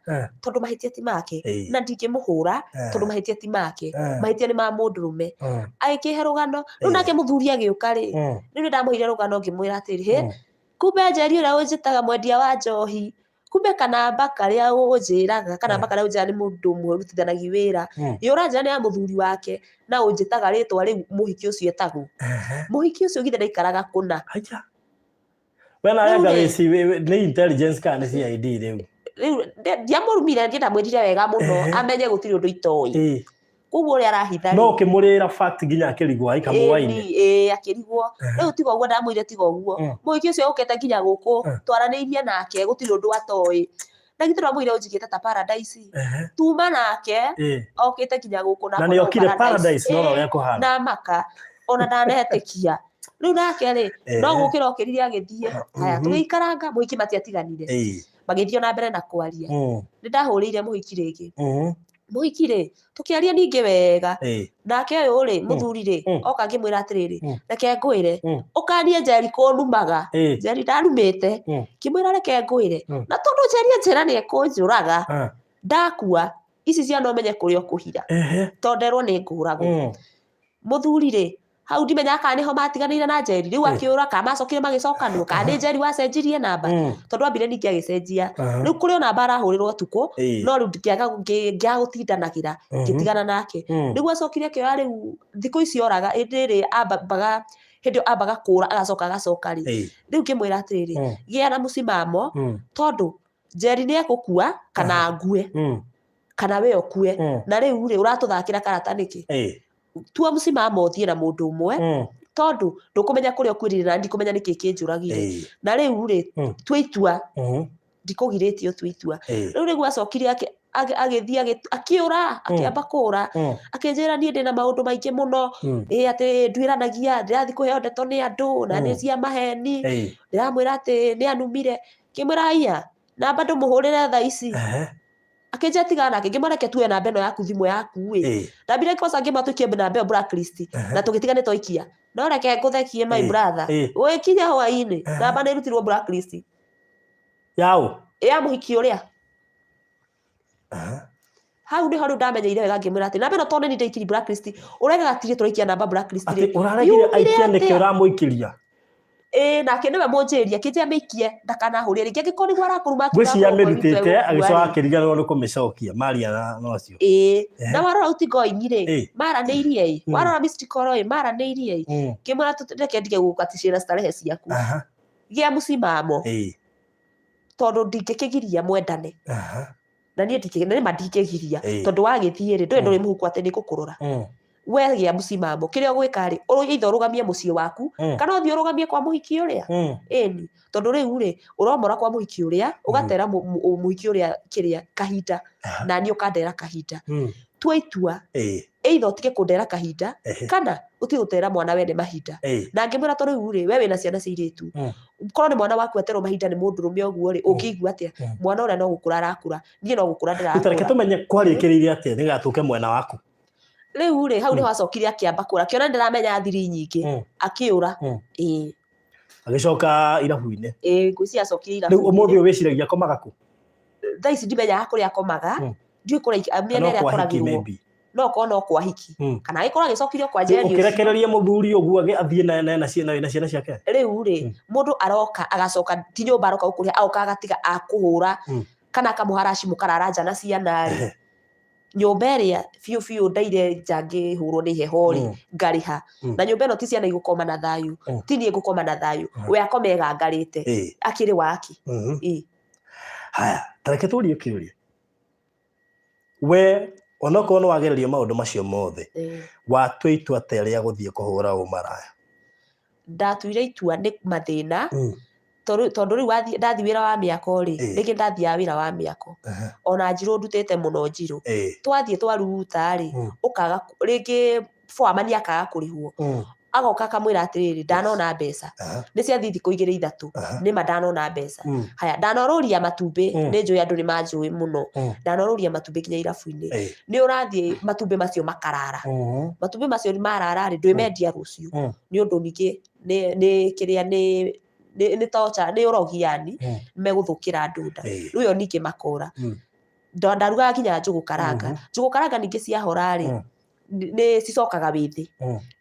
tondũ mahĩtia ti make na ndingĩmũhũra tondũ mahĩtia ti make mahĩtia nĩ ma mũndũrũme agĩkĩhe rũgano rĩu nake mũthuri agĩũka rĩ rĩu nĩ ndamũheire rũgano ngĩmwĩra atĩrĩ kumbe Njeri ũrĩa ũnjĩtaga mwendia wa njohi kumbe kanamba karĩa ũnjĩraga kanamba karĩa ũnjĩraga nĩ mũndũ ũmwe ũrutithanagia wĩra nĩ ũranjĩra nĩ ya mũthuri wake na ũnjĩtaga rĩtwa rĩu mũhiki ũcio etagwo mũhiki ũcio githe ndaikaraga kũna wena yanga nĩ intelligence kana nĩ CID rĩu ndiamũrumire ndamwĩrire wega mũno amenye gũtirĩ ũndũ itoĩ koguo ũrĩa arahitha no ũkĩmũrĩra fact nginya akĩrigwo aikamũwainĩ akĩrigwo rĩu tiga ũguo ndamwĩrire tiga ũguo mũhiki ũcio ũkĩte nginya gũkũ twaranĩirie nake gũtirĩ ũndũ atoĩ na githe ndamwĩrire ũnjigĩte ta Paradise tuma nake okĩte nginya gũkũ na nĩ okire Paradise no ũrĩa kũhana na maka ona ndanetĩkia rĩu nake rĩ no gũkĩra okĩrire agĩthiĩ haya tũgĩikaranga mũhiki matiatiganire magĩthiĩ na mbere na kwaria nĩ ndahũrĩire mũhiki rĩngĩ mũhiki rĩ tũkĩaria ningĩ wega nake ũyũ rĩ mũthuri rĩ oka ngĩmwĩra atĩrĩrĩ reke ngwĩre ũkanie Njeri kũnumaga Njeri ndarumĩte ngĩmwĩra reke ngwĩre na tondũ Njeri anjĩra nĩ ekũnjũraga ndakua ici ciana ũmenye kũrĩa ũkũhira tonderwo nĩ ngũragwo mũthuri rĩ hau ndimenyaga kana nĩho matiganĩire na Njeri rĩu akĩũra kana macokire magĩcokanwo kana nĩ Njeri wacenjirie namba tondũ ambire ningĩ agĩcenjia rĩu kũrĩ o namba arahũrĩrwo tukũ no rĩu ngĩaga gũtindanagĩra ngĩtigana nake nĩguo acokire akĩoya rĩu thikũ ici oraga hĩndĩ ĩyo ambaga kũra agacoka rĩ rĩu ngĩmwĩra atĩrĩrĩ gĩa na mũcimamo tondũ Njeri nĩ egũkua kana ngue kana we ũkue na rĩu rĩ ũratũthakĩra karata nĩkĩ tua mũcimamo ũthiĩ na mũndũ ũmwe tondũ ndũkũmenya kũrĩa ũkwĩrire na ndikũmenya nĩkĩ kĩnjũragire na rĩu rĩ twitua ndikũgirĩtio twitua rĩu nĩguo acokire agĩthiĩ akĩũra akĩamba kũra akĩnjĩra niĩ ndĩna maũndũ maingĩ mũno atĩ nduĩranagia ndĩrathiĩ kũheo ndeto nĩ andũ na nĩ cia maheni ndĩramwĩra atĩ nĩ anumire ngĩmwĩra haiya namba ndũmũhũrĩre thaa ici akĩnjĩra tigana nake ngĩmũreke tuoe namba ĩno yaku thimũ yaku ndambire kwanza ngĩmatũikie namba ĩyo blacklist na tũgĩtigane twaikia no reke ngũthekie my brother wĩkinya hwaĩ-inĩ namba nĩ irutirwo blacklist ya mũhiki ũrĩa hau nĩho rĩu ndamenyeire wega ngĩmwĩra atĩ namba ĩno tondũ nĩ ndaikirie blacklist ũregaga tirĩ tũraikia namba blacklist ũraregire aikia nĩkĩ ũramũikiria nake nĩwe mũnjĩria kĩnjĩa mĩikie ndakanahũrĩa rĩngĩ angĩkorwo nĩguo arakũruma ngwĩciria mĩrutĩte agĩcoka akĩriganĩrwo nĩ kũmĩcokia maria nocio na warora utingo-inĩ rĩ maranĩirie warora missed call maranĩirie ngĩmwĩra reke ndige gũgũkaticĩra starehe ciaku gĩa mũcimamo tondũ ndingĩkĩgiria mwendane na niĩ ndingĩgiria tondũ wagĩthiĩ rĩ ndũrĩ ndũrĩ mũhuko atĩ nĩ ngũkũrora we gĩa mũcimamo kĩrĩa ũgwĩka rĩ either ũrũgamie mũciĩ waku kana ũthiĩ ũrũgamie kwa mũhiki ũrĩa ĩni tondũ rĩu rĩ ũromora kwa mũhiki ũrĩa ũgatera mũhiki ũrĩa kĩrĩa kahinda na niĩ ũkandera kahinda tua itua either ũtige kũndera kahinda kana ũtige gũtera mwana wene mahinda na ngĩmwĩra tondũ rĩu rĩ we wĩna ciana cia airĩtu korwo nĩ mwana waku aterwo mahinda nĩ mũndũrũme ũguo rĩ ũngĩigua atĩa mwana ũrĩa no gũkũra arakũra niĩ no gũkũra ndĩrakũra reke tũmenye kwarĩkĩrĩire atĩa nĩgatũke mwena waku rĩu rĩ hau nĩho acokire akĩamba kũra kĩona ndĩramenya thiri nyingĩ akĩũra agĩcoka irabu-inĩ ngwĩciria acokire irabu rĩu ũmũthĩ wĩciragia akomaga kũ thaa ici ndimenyaga kũrĩa akomaga ndiũĩ kũrĩa mĩena ĩrĩa akoragĩrwo no okorwo no kwa hiki kana agĩkorwo agĩcokirio kwa njeri ũkĩrekereria mũthuri ũguo athiĩ na ciana ciake rĩu rĩ mũndũ aroka agacoka ti nyũmba aroka gũkũrĩa agoka agatiga akũhũra kana akamũharaci mũkarara nja na ciana rĩ nyũmba ĩrĩa biũ biũ ndaire njangĩhũrwo nĩ heho rĩ ngarĩha na nyũmba ĩno ti ciana igũkoma na thayũ ti niĩ ngũkoma na thayũ we akome egangarĩte akĩrĩ waki haya tareke tũrie kĩũria we onokorwo nĩ wagererio maũndũ macio mothe watua itua atĩa rĩa gũthiĩ kũhũra ũmaraya ndatuire itua nĩ mathĩna tondũ rĩu ndathiĩ wĩra wa mĩako rĩ rĩngĩ ndathiaga wĩra wa mĩako ona njirũ ndutĩte mũno njirũ twathiĩ twaruta rĩ ũkaga rĩngĩ foreman akaga kũrĩhwo agoka akamwĩra atĩrĩrĩ ndanona mbeca nĩ ciathiĩ thikũ 2-3 nĩma ndanona mbeca haya ndanorũria matumbĩ nĩ njũĩ andũ nĩ manjũĩ mũno ndanorũria matumbĩ kinya irabu-inĩ nĩ ũrathiĩ matumbĩ macio makarara matumbĩ macio marara rĩ ndwĩmendia rũciũ nĩ ũndũ ningĩ nĩ kĩrĩa nĩ tocha nĩ ũrogi yani megũthũkĩra andũ nda rĩu yo ningĩ makora ndarugaga kinya njũgũ karanga ningĩ ciahora rĩ nĩ cicokaga wĩthĩ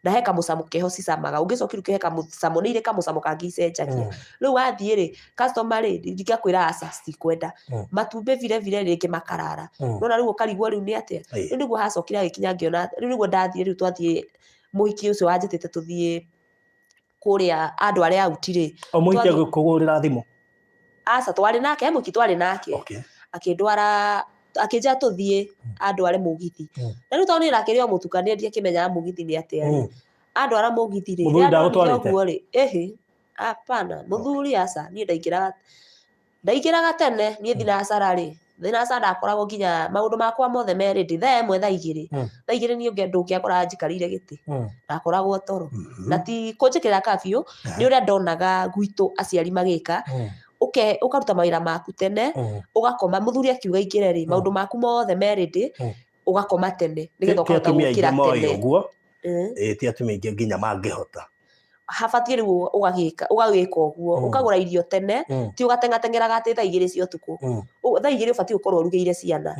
na he kamũcamo keho cicamaga ũngĩcokiru kehe kamũcamo nĩ irĩ kamũcamo kangĩcenjagia rĩu wathiĩ rĩ customer rĩ ndingakwĩra aca citikwenda matumbĩ vile rĩngĩ makarara nona rĩu ũkarigwo rĩu nĩ atĩa rĩu nĩguo hacokire agĩkinya ngĩona rĩu nĩguo ndathiĩ rĩu twathiĩ mũhiki ũcio wanjĩtĩte tũthiĩ kũrĩa andũ arĩa auti rĩ mũhiki agĩkũgũrĩra thimũ aca twarĩ nake mũhiki twarĩ nake akĩndwara akĩnja tũthiĩ andware mũgithi na rĩu tondũ nĩ rakĩrĩo mũtukania ndiakĩmenyaga mũgithi nĩ atĩa andwara mũgithi rĩ ũguo rĩ hapana mũthuri aca niĩ ndaingĩraga tene niĩ thinacara rĩ thinacara ndakoragwo nginya maũndũ makwa mothe merĩ ndĩ thaa 1 thaa 2 niĩ ndũngĩakora njikarĩire gĩtĩ ndakoragwo toro na ti kũnjĩkĩra kabiũ nĩ ũrĩa ndonaga gwitũ aciari magĩka ũkaruta mawĩra maku tene ũgakoma mũthuri akiuga ingĩre rĩ maũndũ maku mothe merĩ ndĩ ũgakoma tene nĩgetha ũkahota gũkĩra tene ti atumia aingĩ nginya mangĩhota habatiĩ rĩu ũgagĩka ũguo ũkagũra irio tene ti ũgateng'ateng'eraga atĩ thaa 2 cia ũtukũ thaa 2 ũbatiĩ gũkorwo ũrugĩire ciana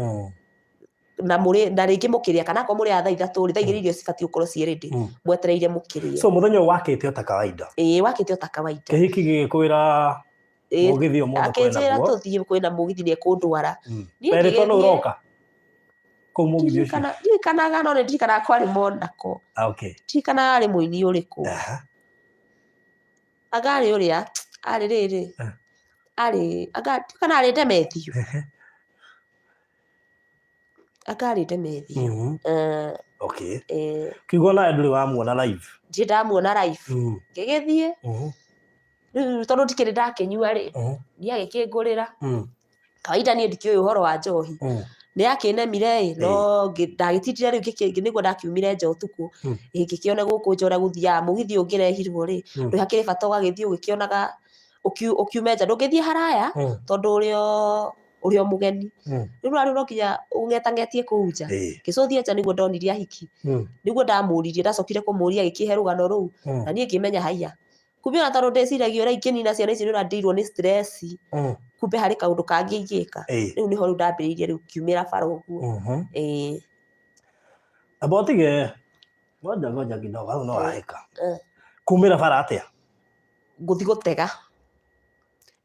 na rĩngĩ mũkĩrĩa kana akorwo mũrĩa thaa 3 rĩ thaa 2 irio cibatiĩ gũkorwo ciĩ ready mwetereire mũkĩrĩa so mũthenya wakĩte o ta kawaida wakĩte o ta kawaida kĩhiki gĩgĩkwĩra mũgithi ũmũthĩ akĩnjĩra tũthiĩ kwĩna mũgithi nĩ ekũndwara erĩtwo nĩ ũroka kũu mũgithi ũcio ndirikanaga no nĩ ndirikanaga kwarĩ Monaco ndirikanaga arĩ mũini ũrĩkũ anga arĩ ũrĩa arĩ rĩrĩ arĩ anga kana arĩ Demethiu anga arĩ Demethiu kiugo nawe ndũrĩ wamuona live ndirĩ ndamuona live ngĩgĩthiĩ rĩu tondũ ndikĩrĩ ndakĩnyua rĩ nĩ agĩkĩngũrĩra kawaida niĩ ndikĩũĩ ũhoro wa njohi nĩ akĩnemire no ndagĩtindire rĩu nĩguo ndakiumire nja ũtukũ ngĩkĩona gũkũ njora gũthiaga mũgithi ũngĩrehirwo rĩ ndũ hakĩrĩ bata ũgagĩthiĩ ũgĩkĩonaga ũkiume nja ndũngĩthiĩ haraya tondũ ũrĩo mũgeni rĩu no nginya ũng'etang'etie kũu nja ngĩcũthia nja nĩguo ndonirie ahiki nĩguo ndamũririe ndacokire kũmũria agĩkĩhe rũgano rũu na niĩ ngĩmenya haiya kumbe ona tondũ ndĩciragia ũrĩa ingĩnina ciana ici nĩ ũrandirwo nĩ stress kumbe harĩ kaũndũ kangĩ ingĩka rĩu nĩho rĩu ndambĩrĩirie rĩu kiumĩra bara ũguo abotige ngoja kidogo au no waheka kumĩra bara atĩa ngũthi gũtega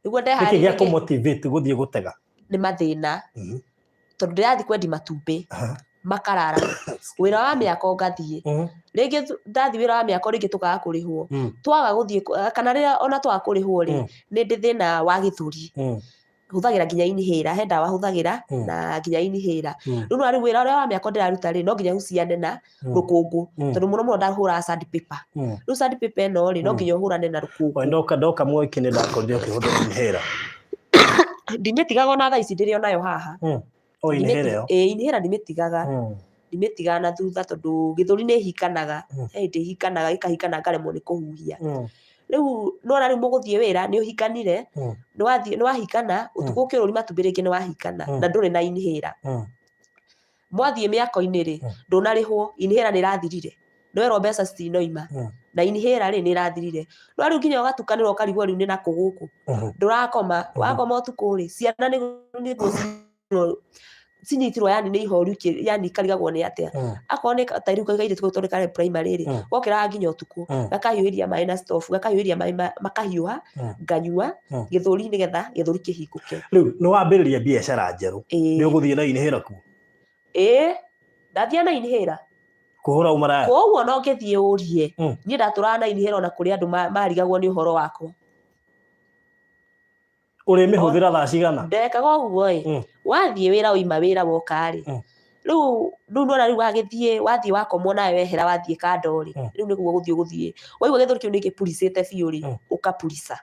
nĩguo nĩkĩ gĩa kũmotivate gũthiĩ gũtega nĩ mathĩna tondũ ndĩrathiĩ kwendi matumbĩ makarara wĩra wa mĩako ngathiĩ rĩngĩ ndathiĩ wĩra wa mĩako rĩngĩ tũkaga kũrĩhwo twaga gũthiĩ kana rĩrĩa ona twaga kũrĩhwo rĩ nĩ ndĩ thĩna wa gĩthũri huthagira nginya inhaler he ndawa huthagira na nginya inhaler riu no ari wira uria wa miako ndiraruta ri no nginya huciane na rukungu tondu muno ndahura sandpaper riu sandpaper no ri no nginya hurane na rukungu ndoka mwiki ni ndakorire ukihuthira inhaler ndimitigaga ona thaa ici ndiri onayo haha inhaler inhaler ndimitigaga na thutha tondu githuri ni hikanaga hikanaga ikahikana ngaremwo ni kuhuhia riu nona riu muguthie wira ni uhikanire ni wahikana utuku ukiruri matumbĩ rĩngĩ ni wahikana na nduri na inhaler mwathie miako-ini ri ndunarihwo inhaler ni irathirire nwerwo mbeca citinoima na inhaler ri ni irathirire no riu nginya ugatukanirwo ukarigwo riu ni na kuguku ndurakoma wakoma utuku ri ciana ni cinyitirwo yani ni ihoru yani karigagwo ni atia akorwo ni ta riu kaigairie tondu kare primary ri gokiraga nginya utuku gakahiuhiria mai na stove gakahiuhiria mai makahiuha nganyua githuri nigetha githuri kihingũke riu ni wambiriria biacara njeru ni uguthie na inhaler ku ndathia na inhaler kuhura umaraya koguo no ngithie urie nie ndaturaga na inhaler ona kuri andu marigagwo ni uhoro wakwa uri mihuthira thaa cigana ndekaga uguo wathie wira uima wira woka ri riu nona riu wagithie wathie wakomwo nawe wehera wathie kando ri riu niguo guthie waigua githuri kiu ni gipulicite biu ri ukapulisa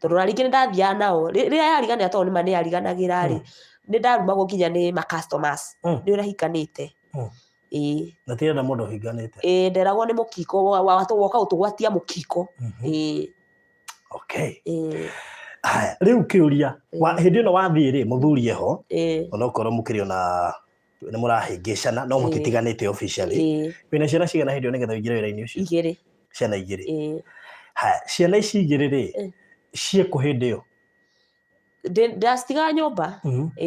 tondu na ringi ndathiaga nao riria yarigania tondu nima ni yariganagira ri ni ndarumagwo nginya ni ma customers ni urahikanite na tirenda mundu hinganite nderagwo ni mukiko woka utugwatia mukiko okay haya riu kiuria hindi ino wathie ri muthurie ho ona ukorwo mukiri ona ni murahingicana no mutitiganite officially wina ciana cigana hindi ino nigetha uingire wira-ini ucio igiri ciana igiri haya ciana ici igiri ri cieko hindi iyo ndacitigaga nyumba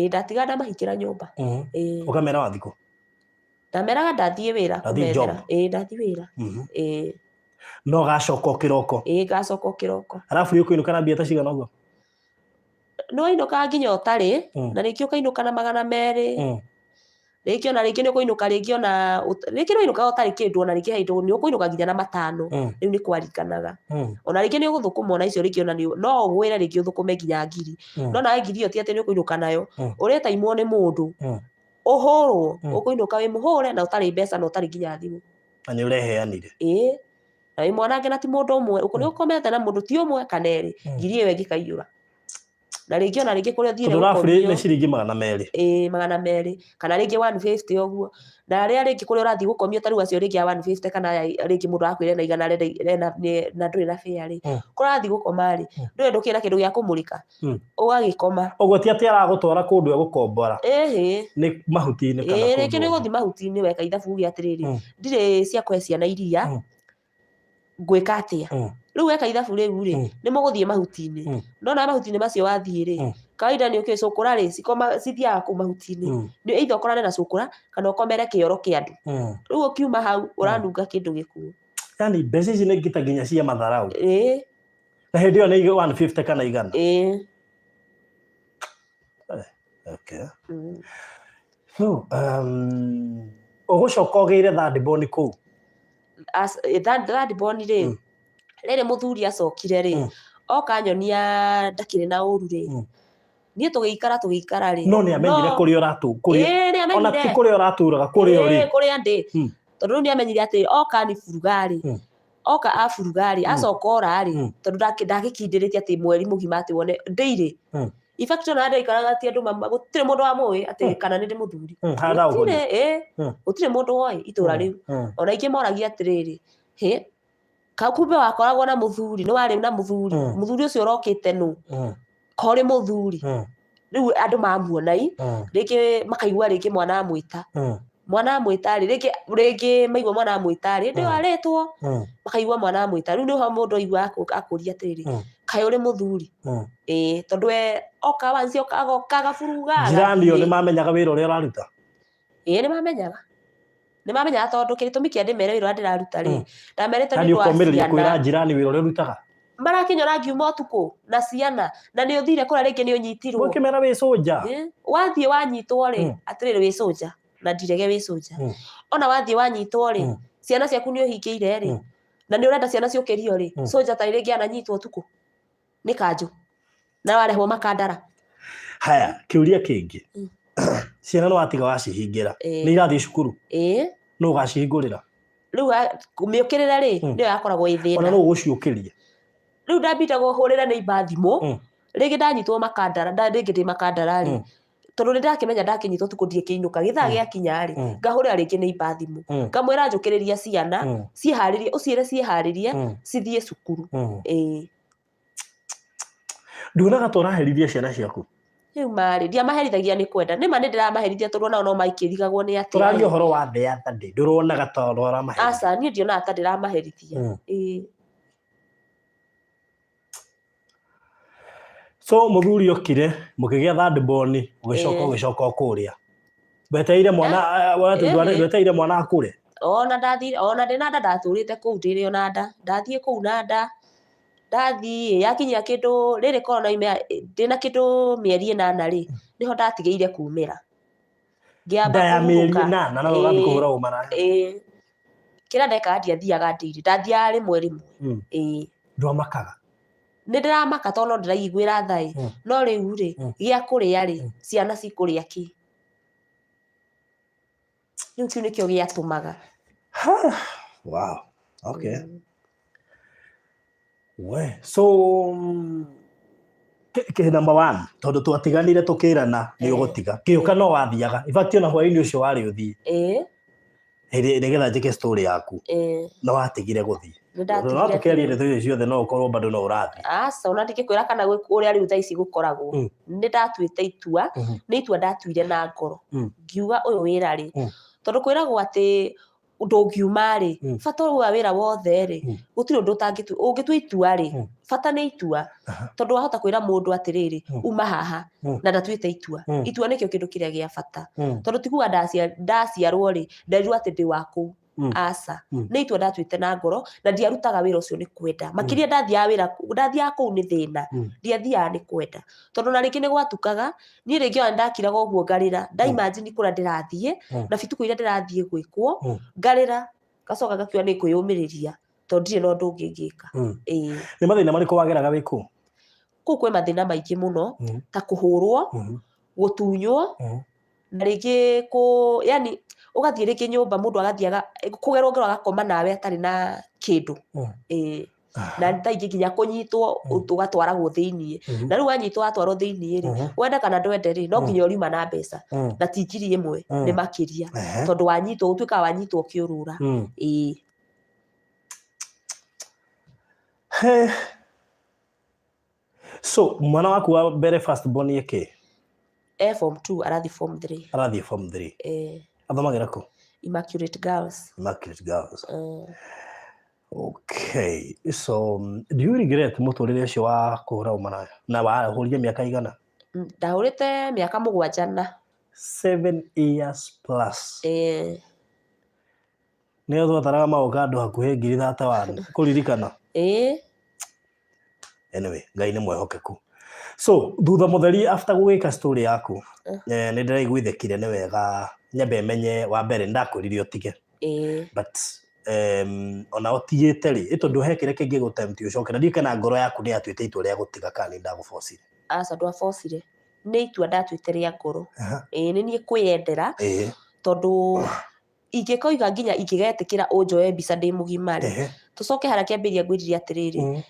ndatigaga ndamahingĩra nyumba ukamera wathiku ndameraga ndathie wira kumethera ndathie wira no gacoka ukiroko gacoka ukiroko arafu yuko inukana mbia ta cigana uguo no inuka nginya utari na rĩngĩ ũkainũka na 200 rĩngĩ ona rĩngĩ nĩ ũkũinũka rĩngĩ ona rĩngĩ no inuka ũtarĩ kĩndũ ona rĩngĩ haindũ nĩ ũkũinũka nginya na 5 rĩu nĩ kwarikanaga ona rĩngĩ nĩ ũgũthũkũma ona icio rĩngĩ ona no ũgwĩre rĩngĩ ũthũkũme nginya ngiri no nawe ngiri ĩyo ti atĩ nĩ ũkũinũka nayo ũrĩtaimwo nĩ mũndũ ũhũrwo ũkũinũka wĩ mũhũre na ũtarĩ mbeca na ũtarĩ nginya thimũ na nĩ ũreheanire na wĩ mwanake na ti mũndũ ũmwe nĩ ũkomete na mũndũ ti ũmwe kana erĩ ngiri ĩyo ĩngĩkaiyũra na rĩngĩ ona rĩngĩ kũrĩa ũthiire gũkomio nĩ ciringi 200 200 kana rĩngĩ 150 ũguo na rĩrĩa rĩngĩ kũrĩa ũrathiĩ gũkomio ta rĩu acio rĩngĩ ya 150 kana rĩngĩ mũndũ akwĩre na igana na ndũrĩ na fare rĩ kũrĩa ũrathiĩ gũkoma rĩ ndũrĩ ndũkĩrĩ na kĩndũ gĩa kũmũrĩka ũgagĩkoma ũguo ti atĩ aragũtwara kũndũ egũkombora nĩ mahuti-inĩ kana kũndũ rĩngĩ nĩ gũthiĩ mahuti-inĩ weka ithabu gĩa atĩrĩrĩ ndirĩ cia kũhe ciana iria ngwĩka atĩa riu weka ithabu riu ri ni mugũthiĩ mahuti-inĩ no na mahuti-inĩ macio wathiĩ ri kawaida ni cũkũra ri cithiaga kũu mahuti-inĩ ni either ũkorane na cũkũra kana ũkomere kĩoro kĩa andũ riu ũkiuma hau ũranunga kĩndũ gĩkuũ yani mbeca ici nĩ ngita nginya cia matharau na hĩndĩ ĩyo nĩ 150 kana igana okay so ũgũcoka ũgĩire thadiboni kũu thadiboni ri rĩrĩ mũthuri acokire rĩ oka nyonia ndakĩrĩ na ũru rĩ niĩ tũgĩikara rĩ no nĩ amenyire kũrĩa ona ti kũrĩa ũratũraga kũrĩa ũrĩ kũrĩa ndĩ tondũ nĩ amenyire atĩ oka ni burugari oka aburugari acoka ora rĩ tondũ ndagĩkindĩrĩtie atĩ mweri mũgima atĩ wone ndĩirĩ effect ona ndaikaraga atĩ andũ gũtirĩ mũndũ wamũĩ atĩ kana nĩ ndĩ mũthuri gũtirĩ mũndũ woĩ itũra rĩu ona ingĩ moragia atĩrĩrĩ kumbe wakoragwo na mũthuri nĩ warĩ na mũthuri mũthuri ũcio ũrokĩte nũ korĩ mũthuri rĩu andũ mamuonai rĩngĩ makaigua rĩngĩ mwana amwĩta rĩngĩ maigua mwana amwĩta rĩ ndĩ warĩtwo makaigua mwana amwĩta rĩu nĩho mũndũ aigua akũria atĩrĩrĩ kaĩ ũrĩ mũthuri tondũ we oka wanci agoka gaburuga jirani nĩ mamenyaga wĩra ũrĩa ũraruta nĩ mamenyaga tondũ gĩtũmi kĩa ndĩmere wĩra ũrĩa ndĩraruta rĩ ndamerĩte nĩ ũkũmĩrĩria kwĩra jirani wĩra ũrĩa ũrutaga marakinyora ngiuma ũtukũ na ciana na nĩ ũthire kũrĩa rĩngĩ nĩ ũnyitirwo ũkĩmera wĩ soja wathiĩ wanyitwo rĩ atĩrĩrĩ wĩ soja na ndirege wĩ soja ona wathiĩ wanyitwo rĩ ciana ciaku nĩ ũhingĩire rĩ na nĩ ũrenda ciana ciũkĩrio rĩ soja ta rĩngĩ ananyitwo ũtukũ nĩ kanjũ na warehwo makandara haya kiuria kingi ciana no atiga wacihingira ni irathi cukuru no ugacihingurira riu miukirira ri niyo yakoragwo ithina ona no uguciukiria riu ndambitagwo hurira ni ibathimu rigi ndanyitwo makandara rigi ndi makandara ri tondu ndakimenya ndakinyitwo tuku ndie kiinuka githaa giakinya ri ngahurira ringi ni ibathimu ngamwira njukiriria ciana cieharirie uciire cieharirie cithie cukuru nduonaga ta ũraherithia ciana ciaku riu mari ndiamaherithagia ni kwenda nima ni ndiramaherithia tondu onao no maikirigagwo ni atia turaria uhoro wa thea thande nduronaga ta ũramaherithia aca ni ndionaga ta ndiramaherithia so muthuri okire mukigia thadboni ugicoka ukuria weteire mwana weteire mwana akure ona ndina nda ndaturite kuu ndiri ona nda ndathie kuu na nda ndathie yakinyia kindu riri korona ndina kindu mieri 8 ri niho ndatigeire kumira ngiamba ya mieri 8 na no gathi kuhura umara kira ndeka ndiathiaga ndiri ndathiaga rimwe ndwamakaga nä ndä ramaka tondå no ndä raiguä ra thaä no rä u rä gä a kå rä a rä ciana cikå rä a kä rä u kä u nä kä o gä atå maga so number 1 tondå twatiganire tå kä rana nä å gå tiga kä å ka no wathiaga ibatiä ona hwainä å cio warä å thiä nä getha njä ke story yaku no watigire gå thiä no tå kä aria nä ciothe no å korwo bado no å rathi aca ona ndingä kwä ra kana å rä a rä u thaa ici gå koragwo nä ndatuä te itua nä itua ndatuire na ngoro ngiuga å yå wä ra rä tondå kwä ragwo atä ndå ngiuma rä bata wa wä ra wothe rä gå tirä å ndå å ngä tua itua rä bata nä itua tondå wahota kwä ra må ndå atä rä rä uma haha na ndatuä te itua itua nä kä o kä ndå kä rä a gä a bata tondå tiguga ndaciarwo rä nderirwo atä ndä wa kå aca nä itua ndatuä te na ngoro na ndiarutaga wä ra å cio nä kwenda makä ndathiaga kå u nä thä na ndiathiaga nä kwenda tondå na rä ngä nä gwatukaga niä rä ngä ona ndakiraga å guo ngarä ra ndaimagine kå rä a ndä rathiä na bitukå iria ndä rathiä gwä kwo ngarä ra gacoka gakiuga nä kwä yå mä rä ria tondå ndirä na å ndå å ngä ngä ka nä mathä na marä kå wageraga wä kå kå kwä mathä na maingä må no ta kå hå rwo gå tunywo na rä ngä yani å gathiä rä ngä nyå mba må ndå agathiaga kå gerwo ngero agakoma nawe atarä na kä ndå na taingä nginya kå nyitwo å gatwaragwo thä iniä na rä u wanyitwo watwarwo thä iniä rä wenda kana ndwende rä no nginya å riuma na mbeca na ti ngiri ä mwe nä makä ria tondå wanyitwo gå tuä kaga wanyitwo å kä å rå ra so mwana waku wa mbere first born ä form 2 arathi form 3 arathiä form 3 athomagä kå Immaculate Girls. Okay, so do you regret muturire ucio wa kuhura umana na wahuria miaka igana? Ndahurite miaka 7 na 7 years plus. Nä twataraga maåka andå hakuhä ngiri 31 kå ririkana anyway ngai nä mwehokeku so thutha må theri after gå gä ka story yaku nä ndä raiguithäkire nä wega nyambe menye wa mbere ndakwä rire å tige but ona å tigä te rä ä tondå he kä re kä ngä gå temti å coke na ndiä kana ngoro yaku nä yatuä te itua rä a gå tiga kana nä ndagå bocire aca ndwabocire nä itua ndatuä te rä a ngoro nä niä kwä yendera tondå ingä koiga nginya ingä getä kä ra å njoe mbica ndä må gima rä tå coke harä a kä ambä ria ngwä rire atä rä rä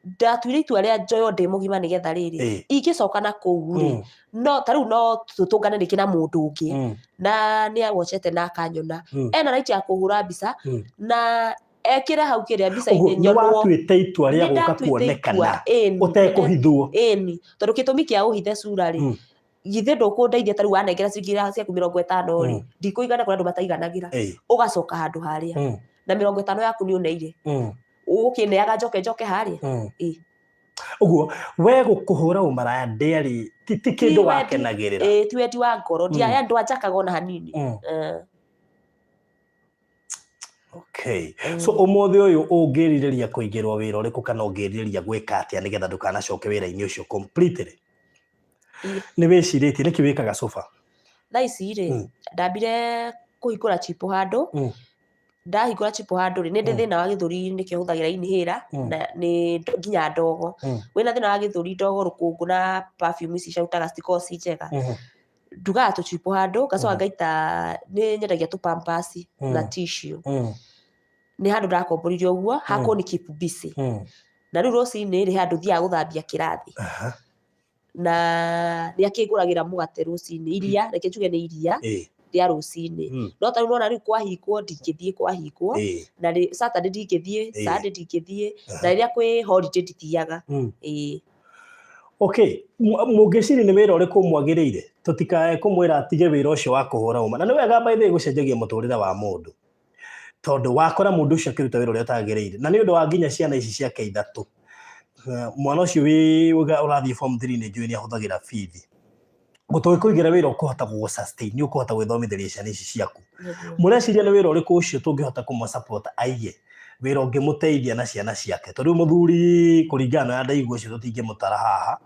ndatuire itua rä a njoyo ndä må gima nä getha rä rä ingä coka na kå u rä no tarä u no tå tå ngane rä kä na må ndå å ngä na nä awocete na akanyona ena raiti ya kå hå ra mbica na ekä re hau kä rä a mbica-inä nyonwo nĩwatuĩte itua rĩa gũka kuonekana ũtekũhithwo ĩni tondũ gĩtũmi kĩa ũhithe cura rĩ githĩ ndũkũndeithia tarĩu wanengera ciringi ciaku 50 rĩ ndikũigana kũrĩ andũ mataiganagĩra ũgacoka handũ harĩa na 50 yaku nĩ ũneire ũgũkĩneaga njoke harĩa ũguo we gũkũhũra ũmaraya ndĩarĩ ti kĩndũ wakenagĩrĩra ti wendi wa ngoro ndiaya ndwanjakaga ona hanini Okay. So ũmũthĩ ũyũ ũngĩrirĩria kũingĩrwo wĩra ũrĩkũ kana ũngĩrirĩria gwĩka atĩa nĩgetha ndũkanacoke wĩra-inĩ ũcio completely? Nĩ wĩcirĩtie nĩkĩ wĩkaga sofa? Thaa ici rĩ ndambire kũhingũra chipo handũ ndahingũra chipo handũ rĩ nĩ ndĩ thĩna wa gĩthũri nĩkĩo hũthagĩra inhaler na nĩ nginya ndogo wĩna thĩna wa gĩthũri ndogo rũkũngũ na perfume ici ciarutaga citikoragwo ci njega ndugaga tũchipo handũ ngacoka ngaita nĩ nyendagia tũ pampers na tissue nĩ handũ ndakomboririe ũguo hakũ ni keep busy na rĩu rũcinĩ rĩ handũ thiaga gũthambia kĩrathi na nĩ akĩngũragĩra mũgate rũcinĩ iria reke njuge nĩ iria rĩa rũcinĩ no tarĩu nona rĩu kwahingwo ndingĩthiĩ kwahingwo na Saturday ndingĩthiĩ Sunday ndingĩthiĩ na rĩrĩa kwĩ holiday ndithiaga okay mũngĩciri nĩ wĩra ũrĩkũ mwagĩrĩire tũtikae kũmwĩra atige wĩra ũcio wa kũhũra ũma na nĩ wega by the way gũcenjagia mũtũrĩre wa mũndũ tondũ wakora mũndũ ũcio akĩruta wĩra ũrĩa ũtagĩrĩire na nĩ ũndũ wa nginya ciana ici ciake ithatũ mwana ũcio ũrathiĩ form 3 nĩ njũĩ nĩ ahũthagĩra bithi gũtũĩ kũigĩra wĩra ũkũhota gũgũ sustain nĩ ũkũhota gwĩthomithĩria ciana ici ciaku mũreciria nĩ wĩra ũrĩkũ ũcio tũngĩhota kũmũ support aige wĩra ũngĩmũteithia na ciana ciake tondũ mũthuri kũringana na ndaigua ũcio tũtingĩmũtara haha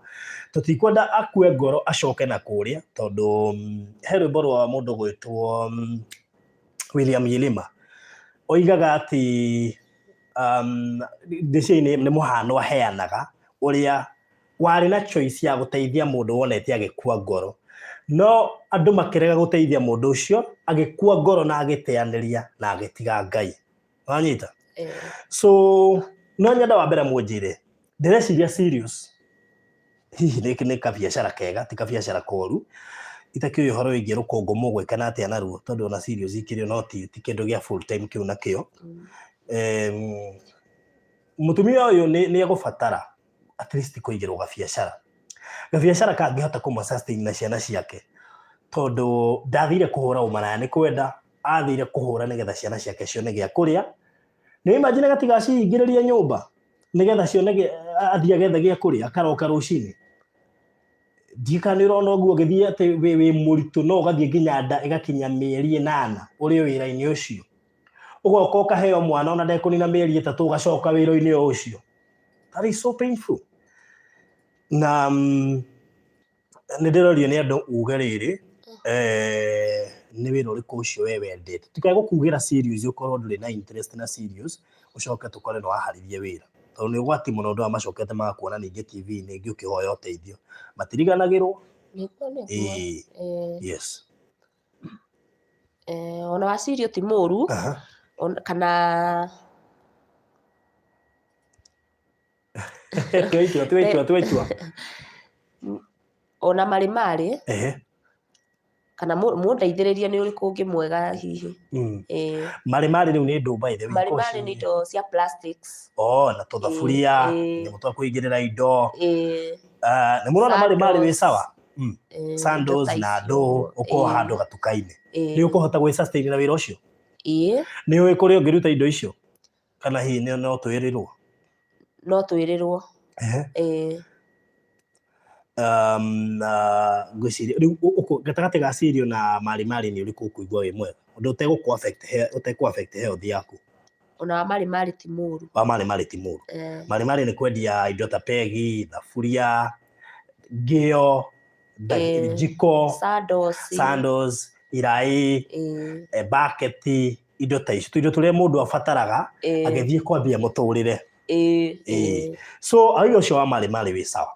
tũtikwenda akue ngoro acoke na kũrĩa tondũ he rwĩmbo rwa mũndũ gwĩtwo William Yilima oigaga atĩ ndĩciĩ nĩ mũhano aheanaga ũrĩa warĩ na choice ya gũteithia mũndũ wonete agĩkua ngoro no andũ makĩrega gũteithia mũndũ ũcio agĩkua ngoro na agĩteanĩria na agĩtiga Ngai wanyita so no nyenda wa mbere mũnjire ndĩreciria serious hihi nĩ kabiacara kega ti kabiacara koru itakĩũĩ ũhoro wĩgiĩ rũkũngũ mũgwĩkana atĩa naruo tondũ ona serious ikĩrĩ no ti kĩndũ gĩa full time kĩu nakĩo mũtumia ũyũ nĩ egũbatara at least kũigĩrwo gabiacara kangĩhota kũmũ sustain na ciana ciake tondũ ndathire kũhũra ũma na nĩ kwenda athire kũhũra nĩgetha ciana ciake cione gĩa kũrĩa nĩ imagine gatigacihingĩrĩrie nyũmba nĩgetha cione athiĩ agethe gĩa kũrĩa akaroka rũcinĩ ndika nĩ ũrona ũguo ũgĩthiĩ atĩ wĩ mũritũ no ũgathiĩ nginya nda ĩgakinya mĩeri 8 ũrĩ wĩra-inĩ ũcio ũgoka ũkaheo mwana ona ndekũnina mĩeri 3 ũgacoka wĩra-inĩ ũcio that is so painful na nĩ ndĩrorio nĩ andũ uge rĩrĩ nĩ wĩra ũrĩkũ ũcio we wendete tikae gũkugĩra serious ũkorwo ndũrĩ na interest na serious ũcoke tũkore nĩ waharĩrie wĩra tondũ nĩ ũgwati mũno ũndũ wa macokete magakuona ningĩ TV ningĩ ũkĩhoya ũteithio matiriganagĩrwo yes ona wa serious ti mũru kana tuitua ona marĩ kana mũndeithĩrĩrie nĩ ũrĩkũ ũngĩ mwega hihi marĩ rĩu nĩ ndũ by the way marĩ nĩ indo cia plastics na tũthaburia nĩ mũtwa kũigĩrĩra indo nĩ mũrona marĩ wĩ sawa sandals na ndũ ũkorwo handũ gatuka-inĩ nĩ ũkũhota gwĩ sustain na wĩra ũcio nĩ ũĩ kũrĩa ũngĩruta indo icio kana hihi no twĩrĩrwo ngwĩciria rĩu gatagatĩ ga cereal na marĩ nĩ ũrĩkũ ũkũigua wĩ mwega ũndũ ũtekũ affect health yaku ona wa marĩ ti mũru marĩ nĩ kwendia indo ta pegi thaburia ngĩo jiko sandals iraĩ bucket indo ta icio indo tũrĩa mũndũ abataraga agĩthiĩ kwambia mũtũrĩre so aiyo ũcio wa marĩ wĩ sawa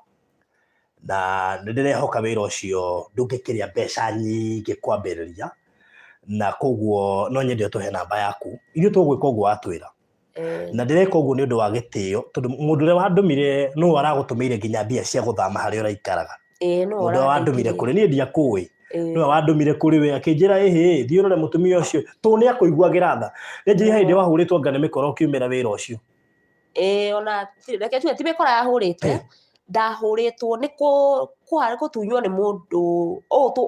na nĩ ndĩrehoka wĩra ũcio ndũngĩkĩrĩa mbeca nyingĩ kwambĩrĩria na koguo no nyende ũtũhe namba yaku ithuĩ tũgwĩka ũguo watwĩra na ndĩreka ũguo nĩ ũndũ wa gĩtĩo tondũ mũndũ ũrĩa wandũmire no aragũtũmĩire nginya mbia cia gũthama harĩa ũraikaraga mũndũ ũrĩa wandũmire kũrĩ niĩ ndiakũĩ no wandũmire kũrĩ we akĩnjĩra thiĩ ũrore mũtumia ũcio tondũ nĩ akũiguagĩra tha rĩngĩ hĩndĩ wahũrĩtwo anga nĩ mĩkora ũkiumĩra wĩra ũcio ona reke tuge ti mĩkora yahũrĩte ndahũrĩtwo nĩ gũtunywo nĩ mũndũ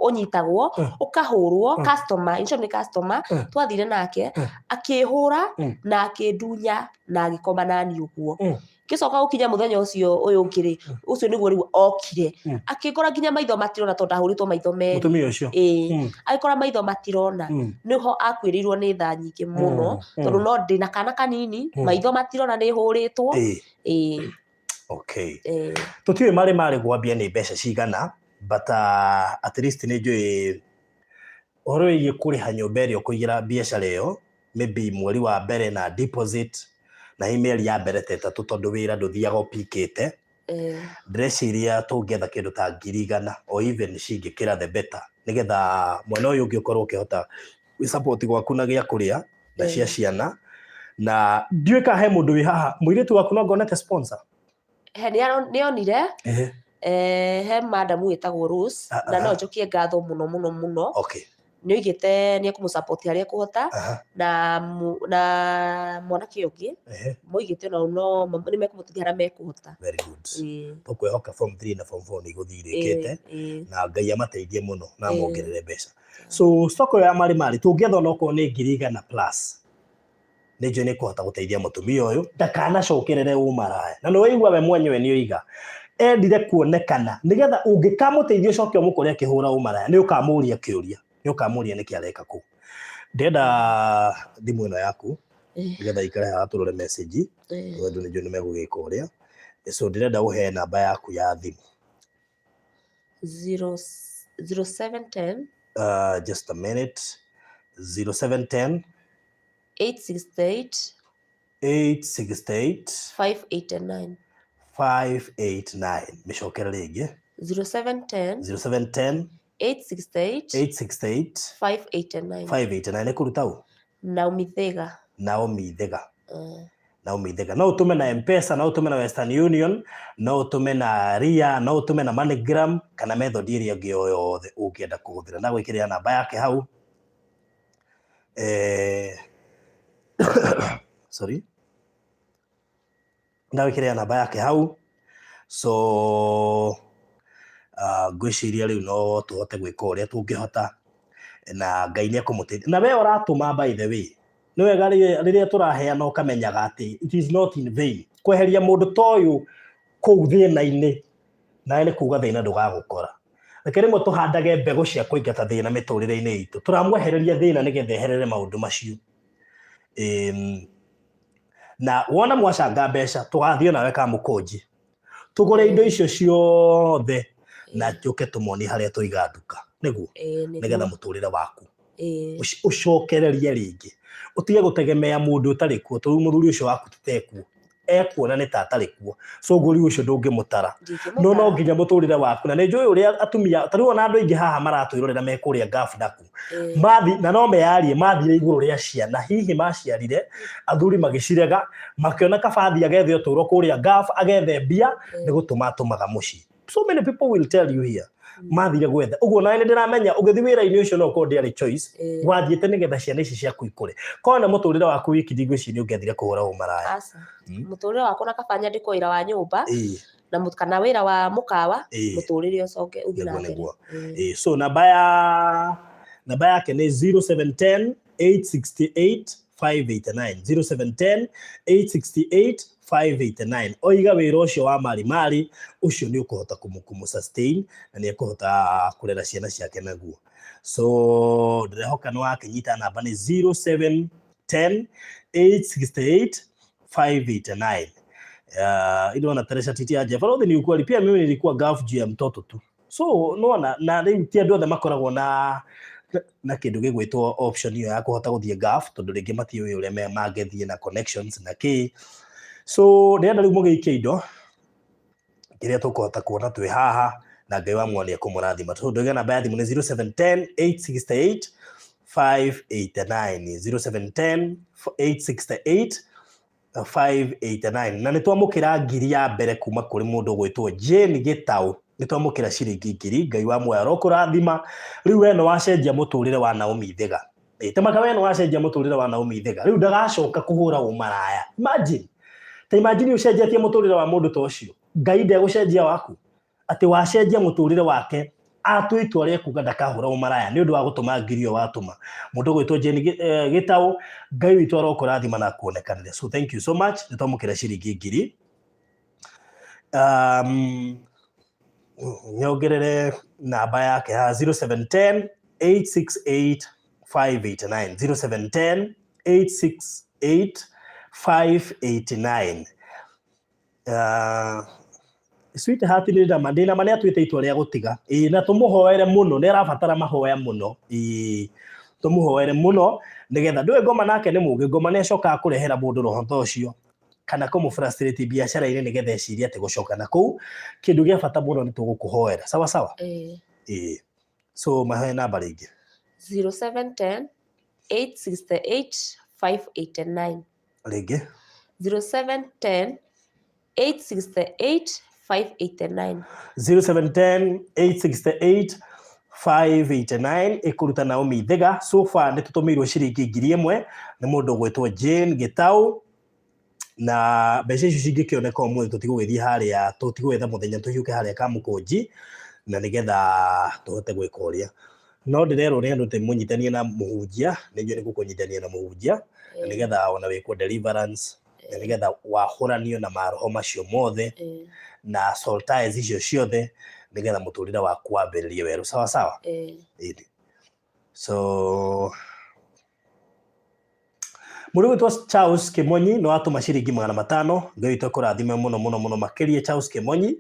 ũnyitagwo ũkahũrwo customer twathire nake akĩhũra na akĩndunya na agĩkoma nani ũguo ngĩcoka gũkinya mũthenya ũcio ũyũ ũngĩ ũcio nĩguo rĩu okire akĩkora nginya maitho matirona tondũ ndahũrĩtwo maitho merĩ mũtumia ũcio agĩkora maitho matirona nĩho akuĩrĩirwo nĩ tha nyingĩ mũno tondũ no ndĩna kana kanini maitho matirona nĩ hũrĩtwo okay tũtiũĩ marĩ gwambia nĩ mbeca cigana but at least nĩ njũĩ ũhoro wĩgiĩ kũrĩha nyũmba ĩrĩa ũkũigĩra biacara ĩyo maybe mweri wa mbere na deposit na email ya mbere tetatũ tondũ wĩra ndũthiaga ũpikĩte ndĩreciria tũngĩetha kĩndũ ta 100,000 o even cingĩkĩra the better nĩgetha mwena ũyũ ũngĩ ũkorwo ũkĩhota support gwaku na gĩa kũrĩa na cia ciana na ndiũĩ kana he mũndũ wĩ haha mũirĩtu waku no ngonete sponsor nĩonire he madam wĩtagwo Rose na no njokie ngatho mũno okay nĩoigĩte nĩekũmũsupport harĩa ekũhota na mwanake ũngĩ moigĩte no nĩmekũmũteithia harĩa mekũhota. Very good. Tũkwĩhoka form 3 na form 4 nĩgũthiĩ irĩkĩte na Ngai amateithie mũno na mongerere mbeca. So soko ya mari tũngĩetha onokorwo nĩ 100,000 plus nĩnjũĩ nĩkũhota gũteithia mũtumia ũyũ ndakanacokerere ũmaraya na nĩwaigua we mwenyewe nĩoiga endire kuonekana nĩgetha ũngĩkamũteithia ũcoke ũmũkore akĩhũra ũmaraya nĩũkamũria kĩũria nĩũkamũria nĩkĩ areka kũ. Ndenda thimũ ĩno yaku nĩgetha ikare haha tũrore message tondũ nĩnjũĩ nĩmegũgĩka ũrĩa so ndĩrenda ũhe namba yaku ya thimũ 0710 just a minute 0710 868 589 mĩcokere rĩngĩ 0710 868 589 nĩ kũruta ũ Naomi Thega no ũtũme na M-Pesa no ũtũme na Western Union no ũtũme na Ria no ũtũme na MoneyGram kana method ĩrĩa ĩngĩ o yothe ũngĩenda kũhũthĩra na gwĩkĩrĩra namba yake hau sorry ndawĩkĩrĩra namba yake hau so ngwĩciria rĩu no tũhote gwĩka ũrĩa tũngĩhota na Ngai nĩekũmũteithia na we ũratũma by the way nĩ wega rĩrĩa tũraheana ũkamenyaga atĩ it is not in vain kweheria mũndũ ta ũyũ kũu thĩna-inĩ nawe nĩ kuuga thĩna ndũgagũkora reke rĩmwe tũhandage mbegũ cia kũingata thĩna mĩtũrĩre-inĩ itũ tũramwehereria thĩna nĩgetha eherere maũndũ macio na wona mwacanga mbeca tũgathiĩ nawe kamũkũnji tũgũre indo icio ciothe na njoke tũmonie harĩa tũiga nduka nĩguo nĩgetha mũtũrĩre waku ũcokererie rĩngĩ ũtige gũtegemea mũndũ ũtarĩ kuo tondũ mũthuri ũcio waku tũtekuo ekuona nĩ tatarĩ kuo so ngũri ũcio ndũngĩmũtara no nginya mũtũrĩre waku na nĩ njũĩ ũrĩa atumia tarĩu ona andũ aingĩ haha maratwĩrorera mekũrĩa ngabu naku mathi na no meyarie mathire igũrũ rĩa ciana hihi maciarire athuri magĩcirega makĩona kabathi agethe ũtũũro kũrĩa ngabu agethe mbia nĩ gũtũma atũmaga mũciĩ so many people will tell you here mathire gwetha ũguo nawe nĩndĩramenya ũgĩthiĩ wĩra-inĩ ũcio no korwo ndĩarĩ choice wathiĩte nĩgetha ciana ici ciaku ikũre korwo na mũtũrĩre waku wiki ngwĩciria ũngĩathire kũhũra ũmaraya mũtũrĩre waku na kaba nyandĩkwo wĩra wa nyũmba na kana wĩra wa mũkawa mũtũrĩre ũcoke ũthiĩ na mbere so namba yake nĩ 0710 868 589 0710 868 589 oiga wĩra ũcio wa mari ũcio nĩ ũkũhota kũmũ-sustain na nĩ ekũhota kũrera ciana ciake naguo so ndĩrehoka nĩ wakĩnyita namba nĩ 0710 868 589 iliona Teresa Titi aje Farodhi ni ukweli pia mimi nilikuwa gafu juu ya mtoto tu so unaona na rĩu ti andũ othe makoragwo na kĩndũ gĩgwĩtwo option hiyo ya kũhota gũthiĩ gafu tondũ rĩngĩ matiũĩ ũrĩa mangĩthiĩ na connections na kĩ so ndĩrenda rĩu mũgĩikie indo kĩrĩa tũkũhota kuona twĩ haha na Ngai wa mwana ekũmũrathima so ndũgĩa namba ya thimũ nĩ 0710 868 589 0710 868 589 na nĩtwamũkĩra ngiri ya mbere kuma kũrĩ mũndũ gwĩtwo Jane Gĩtaũ nĩtwamũkĩra ciringi ngiri Ngai wa mwana arokũrathima rĩu we no wacenjia mũtũrĩre wa Naomi Thega temaka we no wacenjia mũtũrĩre wa Naomi Thega rĩu ndagacoka kũhũra ũmaraya imagine ũcenjetie mũtũrĩre wa mũndũ ta ũcio Ngai ndegũcenjia waku atĩ wacenjia mũtũrĩre wake atũ itua rĩa kuga ndakahũra ũmaraya nĩ ũndũ wa gũtũma ngiri ĩyo watũma mũndũ gwĩtwo Jane Gĩtaũ Ngai witũ arokũrathima na kuonekanĩre so thank you so much nĩtwamũkĩra ciringi ngiri nyongerere namba yake ha 0710 868 589 0710 868 589 sweetheart nĩ ndĩna ma nĩ atuĩte itua rĩa gũtiga na tũmũhoere mũno nĩ arabatara mahoya mũno tumuhoere muno nigetha ndwe ngoma nake ni mugi ngoma ni acoka kurehera mundu roho ucio kana kumu frustrate biashara-ini nigetha ecirie ati gucoka na kuu kindu gia bata muno ni tugukuhoera sawa sawa so mahe namba ringi 0710 868 589 ringi 0710 868 589 0710 868 589 ikuruta Naomi Thega. So far ni tutumirwo ciringi 1000 ni mundu gwetwo Jane Gitau na mbeca icio cingikioneka umuthi tutigugithie haria tutigwetha muthenya tuhiuke haria Kamukunji na nigetha tuhote gwika uria no ndirero ni andu te munyitanie na muhunjia nijue ni gukunyitania na muhunjia na nigetha ona wikwo deliverance na nigetha wahuranio na maroho macio mothe na solstice icio ciothe nigetha muturire waku wambiririe weru sawa sawa so mundu witwa Charles Kimonyi no atuma ciringi 500 ngai witwa kurathime muno makirie Charles Kimonyi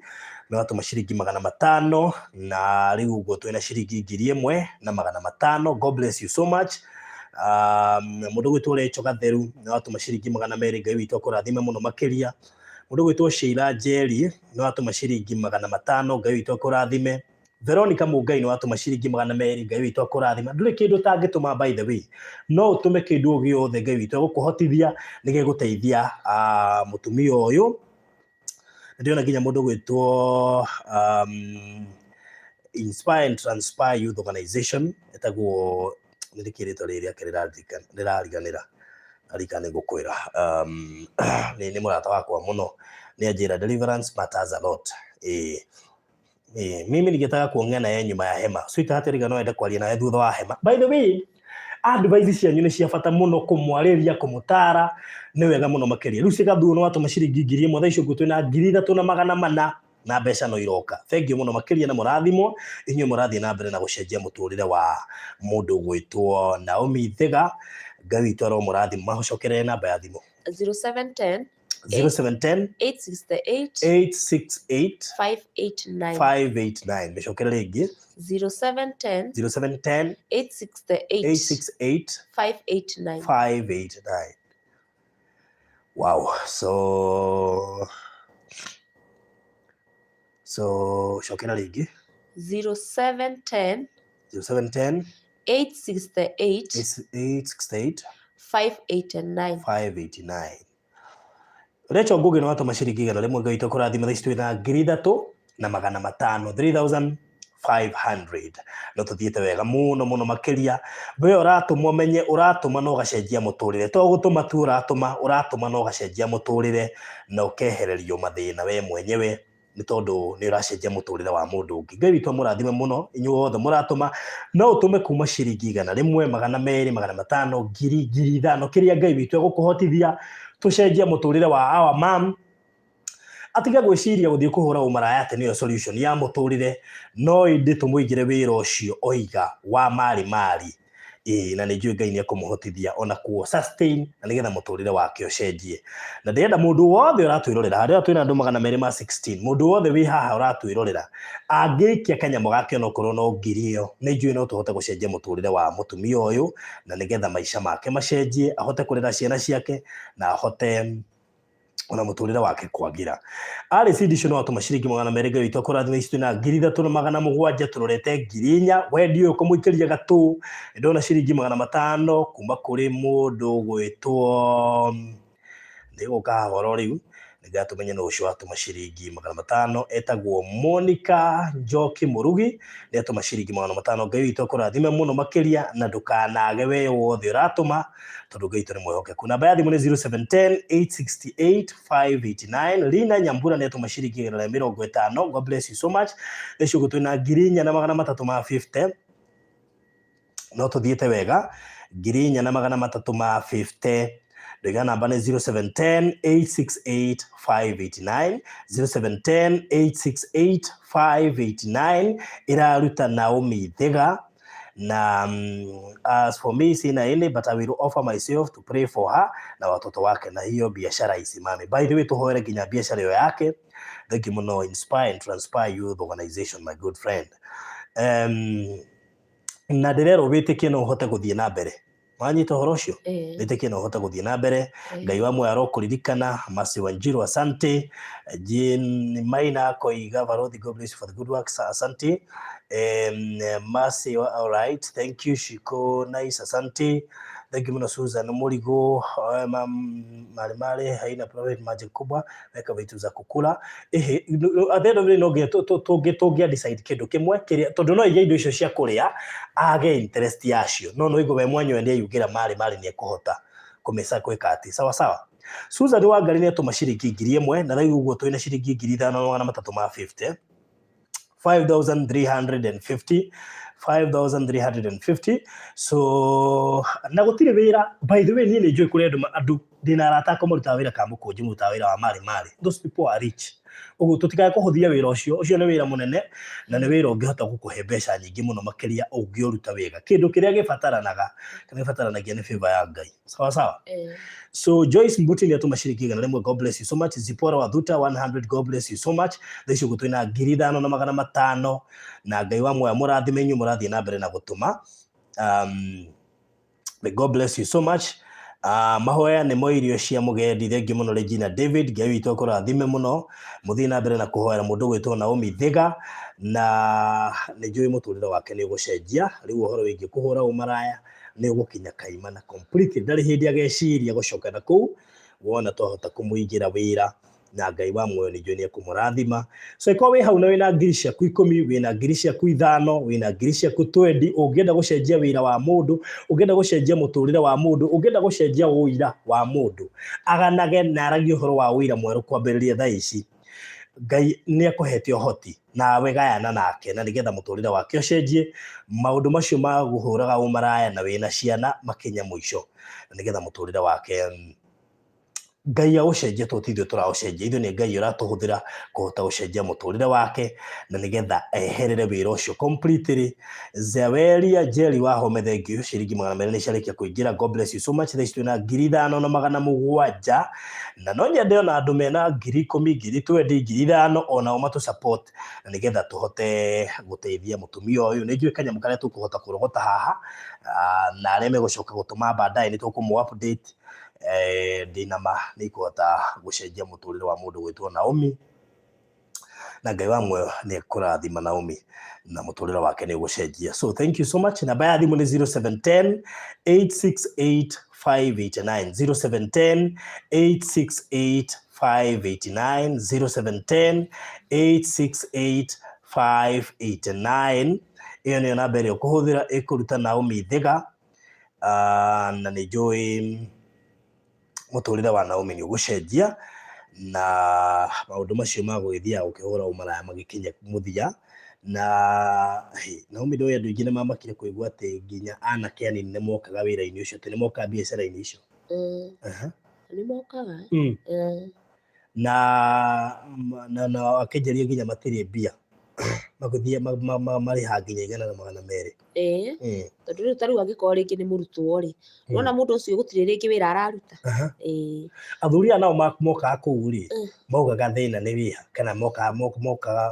no atuma ciringi 500 na riu ugo twina ciringi 1000 na 500. God bless you so much. Mundu witwa Lecho Gatheru no atuma ciringi 200 ngai witwa kurathime muno makiria. Mundu witwa Sheila Jerry no atuma ciringi 500 ngai witwa kurathime. Veronica Mugai no atuma ciringi 200 ngai witwa kurathima. Nduri kindu tangituma by the way no utume kindu giothe ngai witwa gukuhotithia nige guteithia mutumia uyu. Ndiona nginya mundu gwitwo Inspire and Transpire Youth Organization etagwo ndirikirito riri akirariganira arikane gukwira ni murata wakwa muno ni ajira Deliverance matters a lot. Mimi ningetaka kuongea na yeye nyuma ya hema. Sweetheart riga no enda kwaria nawe thutha wa hema. By the way, advice cianyu ni cia bata muno kumwariria kumutara ni wega muno makiria. Riu cigathuo no atuma ciringi 1000 tha icio ngutwina 3400 na mbeca no iroka. Thank you muno makiria na murathimo inyuĩ murathie na mbere na gucenjia muturire wa mundu gwitwo Naomi Thega. Ngai witũ aro murathimo mahocokere namba ya thimu 0710 868 589 mecokere ringi 0710 868 589. Wow. So shokera ringi 0710 868 589. Recho Ngugi no atuma ciringi 100 ngai witũ kurathima tha ici twina 3500 3500 no tuthiete wega muno makiria we uratuma menye uratuma no gacenjia muturire to gutuma tu uratuma no gacenjia muturire na ukehererio mathina we mwenyewe ni tondu ni uracenjia muturire wa mundu ungi. Ngai witũ murathime muno inyuĩ othe muratuma no utume kuma ciringi 100 200 500 5,000 kiria ngai witũ gukuhotithia tucenjia muturire wa our mom atiga gwiciria guthii kuhura umaraya ati niyo solution ya muturire no indi tumuigire wira ucio oiga wa mari na ni njui ngai ni akumuhotithia ona kuo sustain na nigetha muturire wake ucenjie. Na ndienda mundu wothe uratwirorera haria twina andu 216 mundu wothe wi haha uratwirorera angikia kanyamo gake no korwo no ngirio ni njui no tuhote gucenjia muturire wa mutumia uyu na nigetha maisha make macenjie ahote kurera ciana ciake na ahote ona muturire wake kwagira. Ari CD no atuma ciringi 200 ngai witũ kurathima ici twina 3700 turorete 4,000 wendi uyu kumuikiria gatu ndona ciringi 500 kuma kuri mundu gwitwo ndiguka horo riu nigatumenye no ucio atuma ciringi 500 etagwo Monica Njoki Murugi ni atuma ciringi 500 ngai witũ kurathime muno makiria na ndukanage we wothe uratuma tondu ngai turi mwehokeku. Namba ya thimu ni 0710 868 589. Lina Nyambura ni atuma ciringi 50. God bless you so much. Icio gutwina 4,350 no tuthiete wega 4,350. Ndega namba ni 0710 868 589 0710 868 589 iraruta Naomi Thega. Na as for me sina any but I will offer myself to pray for her na watoto wake na hiyo biashara isimame. By the way tuhoere ginya biashara yo yake. Thank you muno Inspire and Transpire Youth Organization my good friend. na ndirero witikie no uhote guthie na mbere wanyita horo ucio witikie no uhote guthie na mbere Ngai wa mwe arokuririkana Masi Wanjiru asante Jean Maina Koiga Barothi God bless you for the good works asante Masi all right thank you Shiko nice asante thank you mno Susan Murigo mare haina private magic kubwa weka vitu za kukula athendo vile no togia decide kindu kimwe kiria tondu no igia indo icio cia kuria age interest yacio no igo we mwanyo ndiye yugira mari ni ekuhota kumesa kweka ati sawa Susan Wangari ni atuma ciringi 1000 na rĩu uguo twina ciringi 5350 5,350 so na gutire wira by the way ni njui kuri andu ndina arata ko muruta wira ka mukunji muruta wira wa mari those people are rich uguo tutikae kuhuthia wira ucio ni wira munene na ni wira ungihota gukuhe mbeca nyingi muno makiria ungiuruta wega kindu kiria gibataranaga kana gibataranagia ni favor ya Ngai sawa so Joyce Mbuti ni atuma ciringi 100 God bless you so much Zipora Wathuta 100 God bless you so much thicio gutwina 5,500 na Ngai wa mwe murathime nyu murathie na mbere na gutuma may God bless you so much mahoya ni moirio cia mugendi thengi muno Regina David Ngai witu akurathime muno muthie na mbere na kuhoera mundu gwitwo Naomi Thiga na ni njui muturire wake ni gucenjia riu uhoro wingi kuhura umaraya ni ugukinya kaimana completely ndari hindi ageciria gucoka na kuu wona twahota kumuigira wira na Ngai wa muoyo ni njui ni kumurathima so iko wi hau na wina ngiri ciaku 10 wina ngiri ciaku 5 wina ngiri ciaku 20 ungienda gucenjia wira wa mundu ungienda gucenjia muturire wa mundu ungienda gucenjia wira wa mundu aganage na aragi uhoro wa wira mweru kwambiriria thaa ici Ngai ni akuhete ohoti na wegayana nake na nigetha muturire wake ucenjie maundu macio ma guhuraga umaraya na wina ciana makinya muico na nigetha muturire wake Ngai ucenjie tutithio turaucenjia ithu ni Ngai uratuhuthira kuhota ucenjia muturire wake na nigetha eherere wira ucio completely Zeweria Jerry wa home thank you ciringi 200 ni ciarikia kuingira God bless you so much thaa ici na 5,700 na no nyende ona andu mena 10,000 20,000 5,000 ona o matu support na nigetha tuhote guteithia mutumia uyu ni njui kanyamũ karia tukuhota kurogota haha na areme gucoka gutuma baadaye ni tukumu update dinama ni kuhota gucenjia muturire wa mundu gwitwo Naomi na Ngai wa mwe ni kurathima Naomi na muturire wake ni gucenjia so thank you so much na baya thimu ni 0710 868 589 0710 868 589 0710 868 589 iyo ni namba ĩrĩa ũkũhũthĩra ĩkũruta Naomi Thiga na nĩ njũĩ muturire wa Naomi ni ugucenjia na maundu macio magwithia ukihura umaraya magikinya muthia na Naomi ndo andu ingi mamakire kuigua ati nginya anake anini ni mokaga wira-ini ucio ati ni moka biacara-ini icio ni mokaga na akenjeria nginya matiri mbia maguthie mariha nginya 100 tondu riu tariu angikorwo ringi ni murutwo ri wona mundu ucio gutire ringi wira araruta athuria nao mokaga kuu ri maugaga thina ni wiha kana moka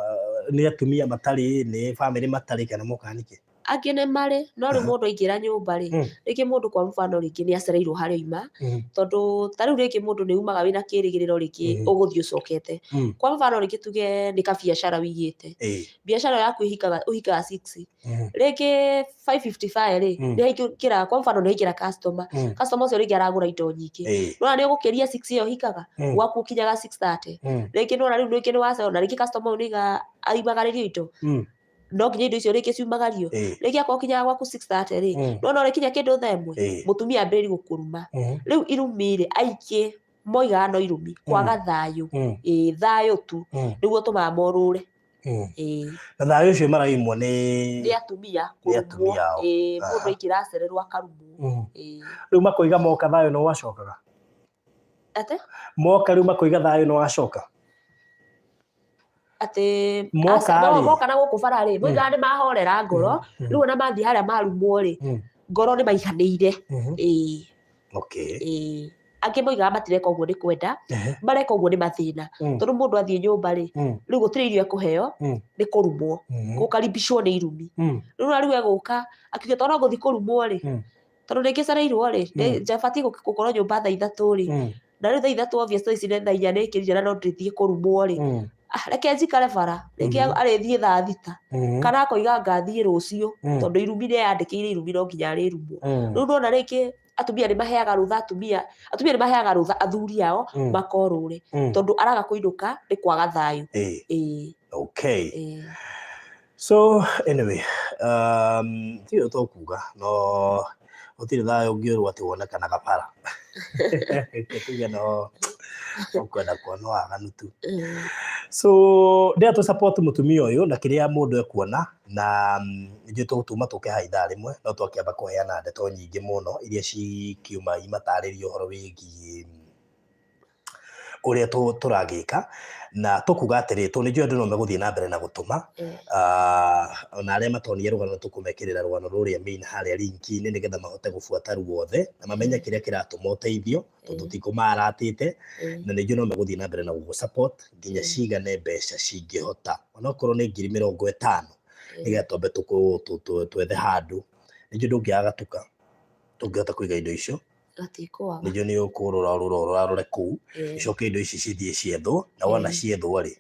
ni atumia matari ni family matari kana moka niki angĩ nĩ marĩ no rĩu mũndũ aingĩra nyũmba rĩ rĩngĩ mũndũ kwa mfano rĩngĩ nĩ acereirwo harĩa oima tondũ ta rĩu rĩngĩ mũndũ nĩ umaga wĩna kĩrĩgĩrĩro rĩngĩ ũgũthiĩ ũcokete kwa mfano rĩngĩ tuge nĩ kabiacara wĩigĩte biacara yaku ũhikaga 6 rĩngĩ 5:55 rĩ nĩ haingĩra kwa mfano nĩ haingĩra customer ũcio rĩngĩ aragũra indo nyingĩ nona nĩ ũgũkĩria 6 ĩyo hikaga gwaku ũkinyaga 6:30 rĩngĩ nona rĩu rĩngĩ nĩ wacona rĩngĩ customer ũyũ aimagarírio indo no nginya indo icio rĩngĩ ciumagario rĩngĩ akorwo kinyaga gwaku 6:30 rĩ no rĩkinya kĩndũ thaa ĩmwe mũtumia ambĩrĩrie gũkũruma rĩu irumi rĩ aingĩ moigaga no irumi kwaga thayũ thayũ tu nĩguo tũmaga morũre na thayũ ũcio maraimwo nĩ atumia kũrumwo mũndũ aingĩra acererwo akarumwo rĩu makoiga moka thayũ no wacokaga ate moka rĩu makoiga thayũ no wacoka ate moka na gũkũ bara rĩ moigaga nĩ mahorera ngoro rĩu ona mathiĩ harĩa marumwo rĩ ngoro nĩ maiganĩire angĩ moigaga matireka ũguo nĩ kwenda mareka ũguo nĩ mathĩna tondũ mũndũ athiĩ nyũmba rĩ rĩu gũtirĩ irio ekũheo nĩ kũrumwo gũkaribicwo nĩ irumi rĩu rĩu egũka akiuga tondũ no gũthiĩ kũrumwo rĩ tondũ rĩngĩ cereirwo rĩ njabatiĩ gũkorwo nyũmba thaa ithatũ rĩ na rĩu thaa ithatũ obviously ici nĩ thaa inya nĩkĩrire na no ndĩthiĩ kũrumwo rĩ reke njikare bara rĩngĩ arĩthiĩ thaa thita kana akoiga ngathiĩ rũciũ tondũ irumi nĩyandĩkĩire irumi no nginya arĩrumwo rĩu nona rĩngĩ atumia nĩ maheaga rũtha atumia nĩ maheaga rũtha athuri ao makorũre tondũ araga kũinũka nĩ kwaga thayũ okay so anyway tiyo to kuga no gũtirĩ thayũ ũngĩũrwo atĩ wonekanaga bara tuge no ukwenda kuona waganu tu so ndia tu support mutumia ũyũ na kĩrĩa mũndũ ekuona na nĩnjũĩ tũgũtuma tũke ithaa rĩmwe no twakĩamba kũheana ndeto nyingĩ mũno iria cikiuma imatarĩrie ũhoro wĩgiĩ ũrĩa tũragĩka na tũkuga atĩrĩ nĩnjũĩ andũ no megũthiĩ na mbere na gũtũma ona arĩa matonire rũgano tũkũmekĩrĩra rũgano rũrĩa main harĩa linki-inĩ nĩgetha mahote gũbuata ruothe na mamenye kĩrĩa kĩratũma ũteithio tondũ tikũmaratĩte na nĩnjũĩ no megũthiĩ na mbere na gũgũ support nginya cigane mbeca cingĩhota onokorwo nĩ 50,000 nĩgetha twambe twethe handũ nĩnjũĩ ndũngĩaga gatuka tũngĩhota kũiga indo icio nĩnjũĩ nĩ ũkũrora kũu icoke indo ici cithiĩ ciethwo na wona ciethwo rĩ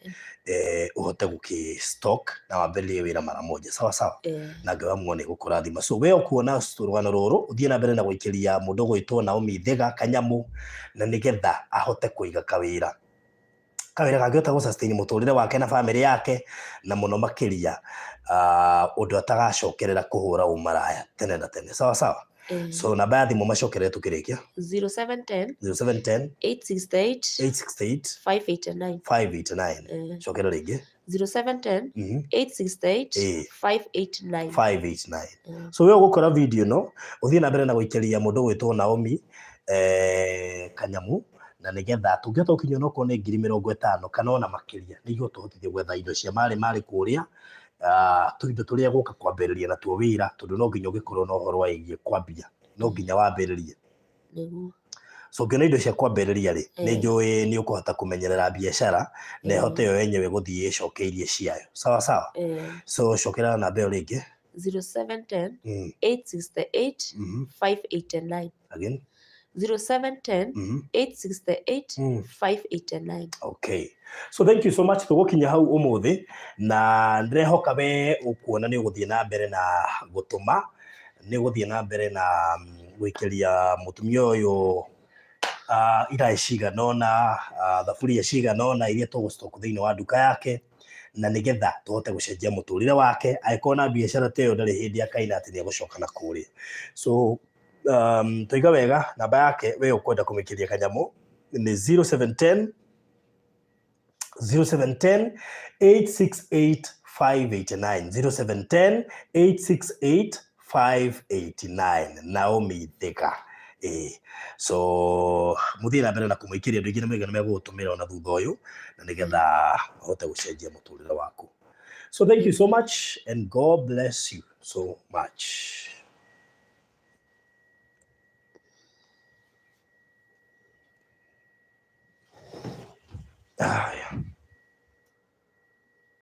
uhote gũkĩ stock na wambĩrĩrie wĩra mara moja sawa sawa na Ngai wa muone gũkũrathima so we ũkuona rũgano rũrũ ũthiĩ na mbere na gũikĩria mũndũ gwĩtwo Naomi Thĩga Kanyamũ na nĩgetha ahote kũiga kawĩra kangĩhota gũ-sustain mũtũrĩre wake na bamĩrĩ yake na mũno makĩria ũndũ atagacokerera kũhũra ũmaraya tene na tene sawa sawa so namba ya thimũ macokerere tũkĩrĩkia 0710 868 589 cokera rĩngĩ 0710 868 589 so we ũgũkora video ĩno ũthiĩ na mbere na gũikĩria mũndũ gwĩtwo Naomi Kanyamũ na nĩgetha tũngĩhota gũkinyia onokorwo nĩ 50,000 kana ona makĩria nĩguo tũhotithie gwetha indo cia marĩ kũrĩa tũindo tũrĩa gũka kwambĩrĩria natuo wĩra tondũ no nginya ũgĩkorwo na ũhoro wĩgiĩ kwambia no nginya wambĩrĩrie so ngĩona indo cia kwambĩrĩria rĩ nĩnjũĩ nĩ ũkũhota kũmenyerera biacara na ĩhote yo yenyewe gũthiĩ ĩcokeirie ciayo sawa sawa so cokera namba ĩyo rĩngĩ 0710 868 589 again 0710 868 589 okay so thank you so much tũgũkinya hau ũmũthĩ na ndĩrehoka we ũkuona nĩ ũgũthiĩ na mbere na gũtũma nĩ ũgũthiĩ na mbere na gwĩkĩria mũtumia ũyũ iraĩ cigana ũna thaburia cigana ũna iria tũgũstock thĩinĩ wa nduka yake na nĩgetha tũhote gũcenjia mũtũrĩre wake angĩkorwo na biacara ta ĩyo ndarĩ hĩndĩ akaina atĩ nĩegũcoka na kũrĩa so tũiga wega namba yake we ũkwenda kũmĩkĩria Kanyamũ nĩ 0710 868 589 0710 868 589 Naomi Thĩga so mũthiĩ na mbere na kũmũikĩria andũ aingĩ nĩ maigana megũgũtũmĩra ona thutha ũyũ na nĩgetha ahote gũcenjia mũtũrĩre waku so thank you so much and God bless you so much. Yeah.